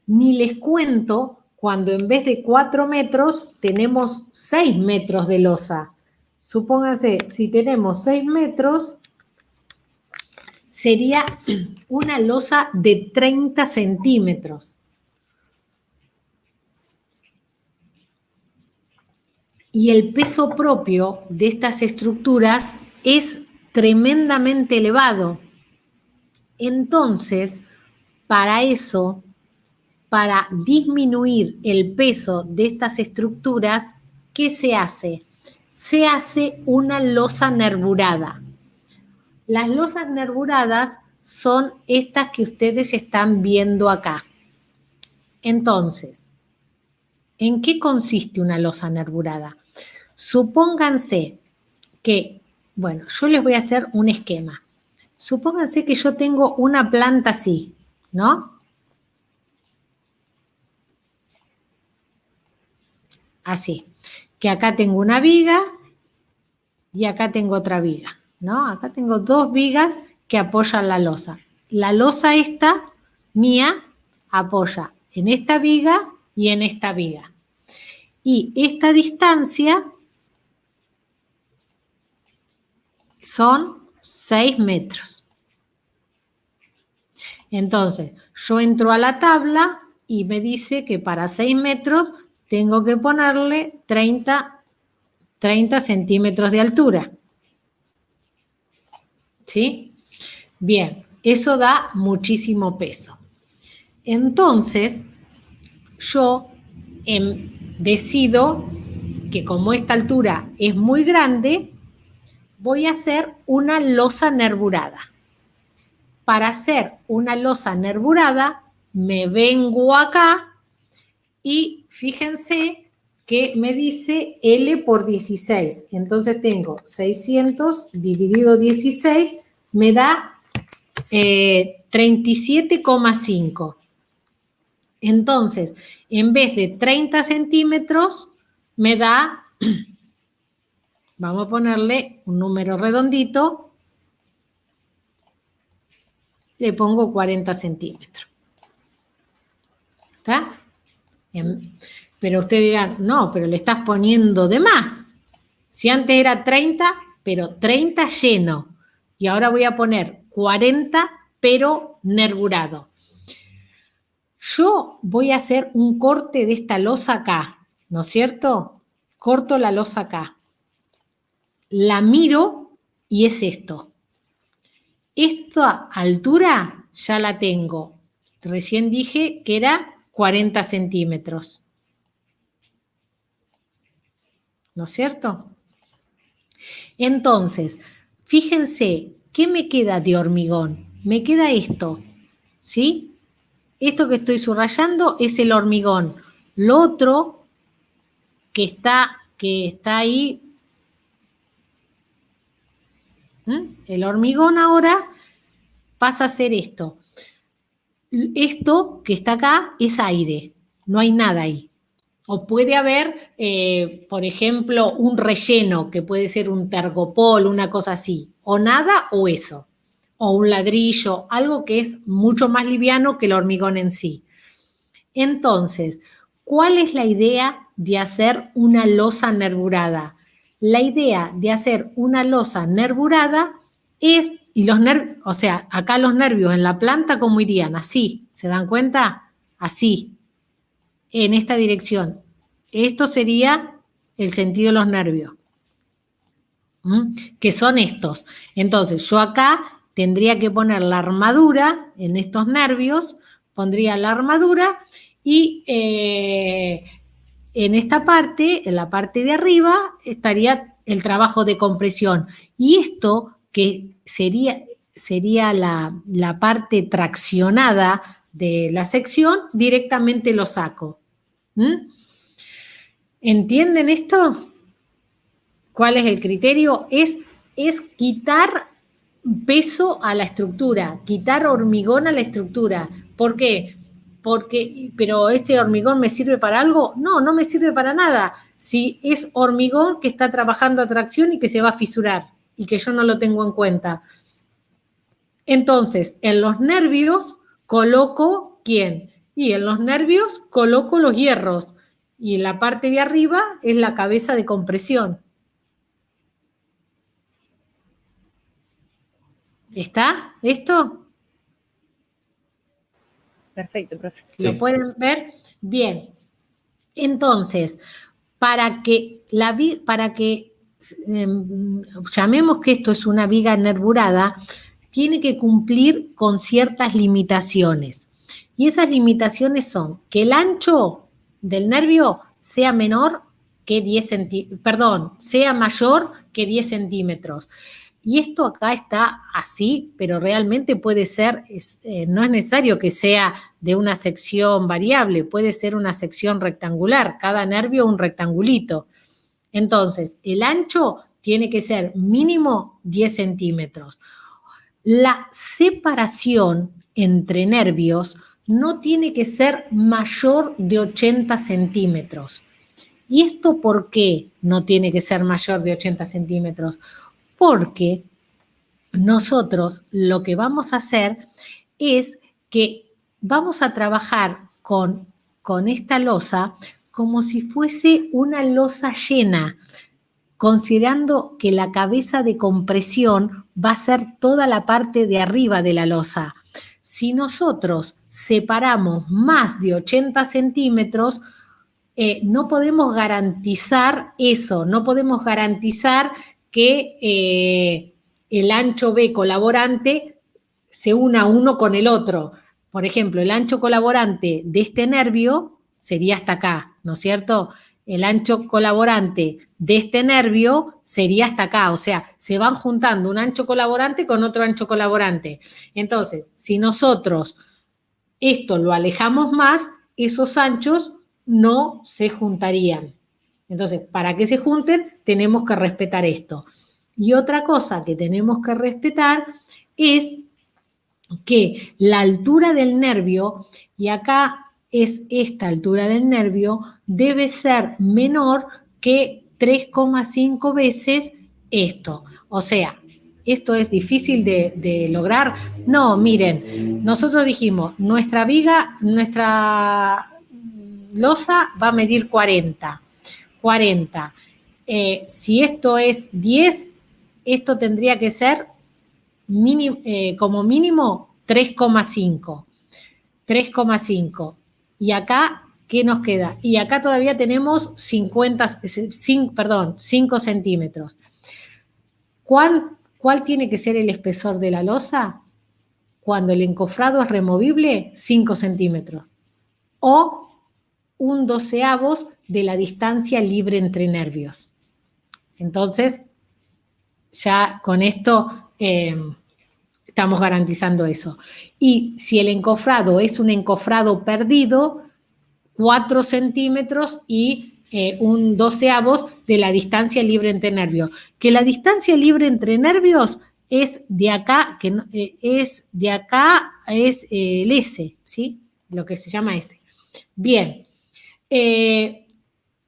Ni les cuento cuando en vez de 4 metros tenemos 6 metros de losa. Supónganse, si tenemos 6 metros, sería una losa de 30 centímetros. Y el peso propio de estas estructuras es tremendamente elevado. Entonces, para eso, para disminuir el peso de estas estructuras, ¿qué se hace? Se hace una losa nervurada. Las losas nervuradas son estas que ustedes están viendo acá. Entonces, ¿en qué consiste una losa nervurada? Supónganse que, bueno, yo les voy a hacer un esquema. Supónganse que yo tengo una planta así, ¿no? Así, que acá tengo una viga y acá tengo otra viga, ¿no? Acá tengo 2 vigas que apoyan la losa. La losa esta, mía, apoya en esta viga y en esta viga. Y esta distancia son 6 metros. Entonces, yo entro a la tabla y me dice que para 6 metros tengo que ponerle 30 centímetros de altura. ¿Sí? Bien, eso da muchísimo peso. Entonces, yo decido que como esta altura es muy grande, voy a hacer una losa nervurada. Para hacer una losa nervurada, me vengo acá y fíjense que me dice L por 16. Entonces tengo 600 dividido 16, me da 37,5. Entonces, en vez de 30 centímetros, me da, vamos a ponerle un número redondito, le pongo 40 centímetros. ¿Está? Pero ustedes dirán, no, pero le estás poniendo de más. Si antes era 30, pero 30 lleno. Y ahora voy a poner 40, pero nervurado. Yo voy a hacer un corte de esta losa acá, ¿no es cierto? Corto la losa acá. La miro y es esto. Esta altura ya la tengo. Recién dije que era 40 centímetros. ¿No es cierto? Entonces, fíjense, ¿qué me queda de hormigón? Me queda esto, ¿sí? Esto que estoy subrayando es el hormigón. Lo otro que está ahí, el hormigón ahora pasa a ser esto. Esto que está acá es aire, no hay nada ahí. O puede haber, por ejemplo, un relleno, que puede ser un tergopol, una cosa así. O nada o eso. O un ladrillo, algo que es mucho más liviano que el hormigón en sí. Entonces, ¿cuál es la idea de hacer una losa nervurada? La idea de hacer una losa nervurada es, y los nervios, o sea, acá los nervios en la planta, ¿cómo irían? Así, ¿se dan cuenta? Así, en esta dirección. Esto sería el sentido de los nervios, que son estos. Entonces, yo acá tendría que poner la armadura en estos nervios, pondría la armadura y en esta parte, en la parte de arriba, estaría el trabajo de compresión. Y esto que sería la parte traccionada de la sección, directamente lo saco. ¿Entienden esto? ¿Cuál es el criterio? Es quitar peso a la estructura, quitar hormigón a la estructura. ¿Por qué? ¿Pero este hormigón me sirve para algo? No, no me sirve para nada. Si es hormigón que está trabajando a tracción y que se va a fisurar y que yo no lo tengo en cuenta. Entonces, en los nervios coloco, ¿quién? Y en los nervios coloco los hierros. Y en la parte de arriba es la cabeza de compresión. ¿Está esto? Perfecto, profe. Sí. ¿Lo pueden ver? Bien. Entonces, para que llamemos que esto es una viga nervurada, tiene que cumplir con ciertas limitaciones. Y esas limitaciones son que el ancho del nervio sea menor que 10 centímetros, perdón, sea mayor que 10 centímetros. Y esto acá está así, pero realmente puede ser, no es necesario que sea de una sección variable, puede ser una sección rectangular, cada nervio un rectangulito. Entonces, el ancho tiene que ser mínimo 10 centímetros. La separación entre nervios no tiene que ser mayor de 80 centímetros. ¿Y esto por qué no tiene que ser mayor de 80 centímetros? Porque nosotros lo que vamos a hacer es que vamos a trabajar con esta losa como si fuese una losa llena, considerando que la cabeza de compresión va a ser toda la parte de arriba de la losa. Si nosotros separamos más de 80 centímetros, no podemos garantizar eso, no podemos garantizar que el ancho B colaborante se una uno con el otro. Por ejemplo, el ancho colaborante de este nervio sería hasta acá, ¿no es cierto? El ancho colaborante de este nervio sería hasta acá, o sea, se van juntando un ancho colaborante con otro ancho colaborante. Entonces, si nosotros esto lo alejamos más, esos anchos no se juntarían. Entonces, para que se junten, tenemos que respetar esto. Y otra cosa que tenemos que respetar es que la altura del nervio, y acá es esta altura del nervio, debe ser menor que 3,5 veces esto. O sea, ¿esto es difícil de lograr? No, miren, nosotros dijimos, nuestra losa va a medir 40. 40. Si esto es 10, esto tendría que ser como mínimo 3,5. 3,5. Y acá, ¿qué nos queda? Y acá todavía tenemos 5 centímetros. ¿Cuál tiene que ser el espesor de la losa? Cuando el encofrado es removible, 5 centímetros. O 1/12 de la distancia libre entre nervios. Entonces, ya con esto estamos garantizando eso. Y si el encofrado es un encofrado perdido, 4 centímetros y 1/12 de la distancia libre entre nervios. Que la distancia libre entre nervios es de acá, es el S, ¿sí? Lo que se llama S. Bien.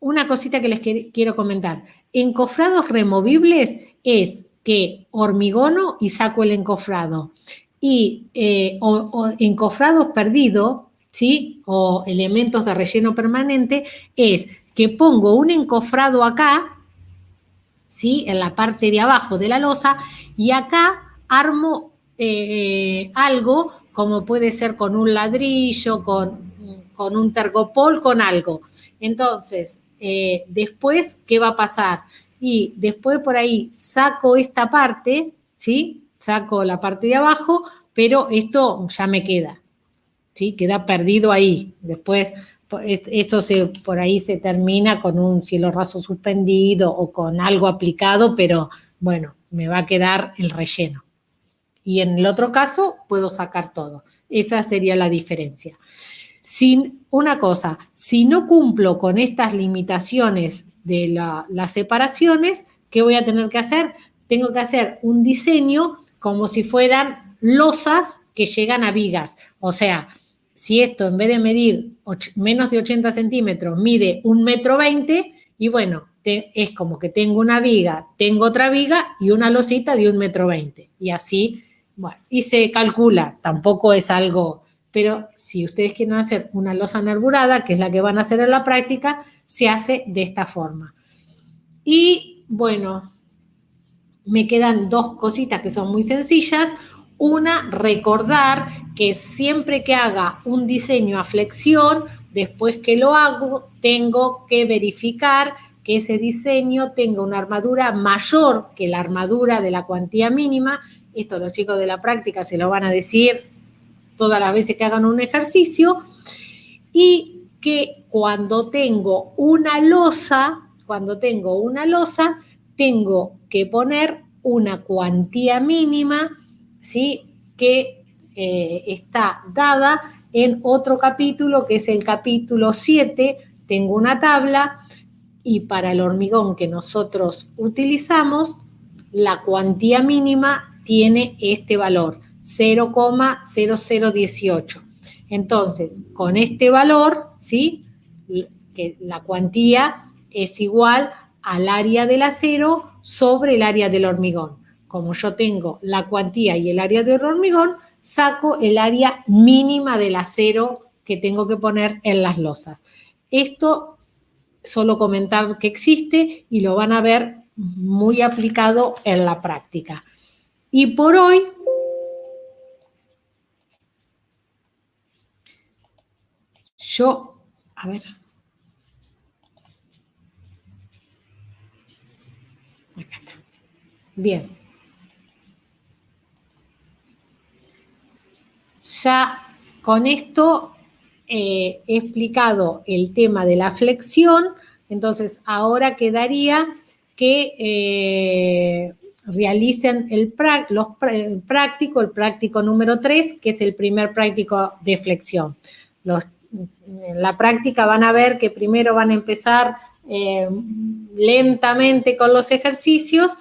Una cosita que les quiero comentar. Encofrados removibles es que hormigono y saco el encofrado. Y encofrados perdidos, ¿sí? O elementos de relleno permanente, es que pongo un encofrado acá, ¿sí? En la parte de abajo de la losa, y acá armo algo, como puede ser con un ladrillo, con un tergopol, con algo. Entonces, después, ¿qué va a pasar? Y después por ahí saco esta parte, ¿sí? Saco la parte de abajo, pero esto ya me queda, ¿sí? Queda perdido ahí. Después, esto por ahí se termina con un cielo raso suspendido o con algo aplicado, pero bueno, me va a quedar el relleno. Y en el otro caso, puedo sacar todo. Esa sería la diferencia. Una cosa, si no cumplo con estas limitaciones de las separaciones, ¿qué voy a tener que hacer? Tengo que hacer un diseño como si fueran losas que llegan a vigas. O sea, si esto en vez de medir menos de 80 centímetros, mide 1,20 m, y bueno, es como que tengo una viga, tengo otra viga y una losita de 1,20 m. Y así, bueno, y se calcula, tampoco es algo... Pero si ustedes quieren hacer una losa nervurada, que es la que van a hacer en la práctica, se hace de esta forma. Y bueno, me quedan 2 cositas que son muy sencillas. Una, recordar que siempre que haga un diseño a flexión, después que lo hago, tengo que verificar que ese diseño tenga una armadura mayor que la armadura de la cuantía mínima. Esto los chicos de la práctica se lo van a decir todas las veces que hagan un ejercicio, y que cuando tengo una losa, tengo que poner una cuantía mínima, ¿sí? Que está dada en otro capítulo, que es el capítulo 7, tengo una tabla, y para el hormigón que nosotros utilizamos, la cuantía mínima tiene este valor, 0,0018. Entonces, con este valor, ¿sí? Que la cuantía es igual al área del acero sobre el área del hormigón. Como yo tengo la cuantía y el área del hormigón, saco el área mínima del acero que tengo que poner en las losas. Esto solo comentar que existe y lo van a ver muy aplicado en la práctica. Y por hoy, a ver. Acá está. Bien. Ya con esto he explicado el tema de la flexión, entonces ahora quedaría que realicen el práctico número 3, que es el primer práctico de flexión. En la práctica van a ver que primero van a empezar lentamente con los ejercicios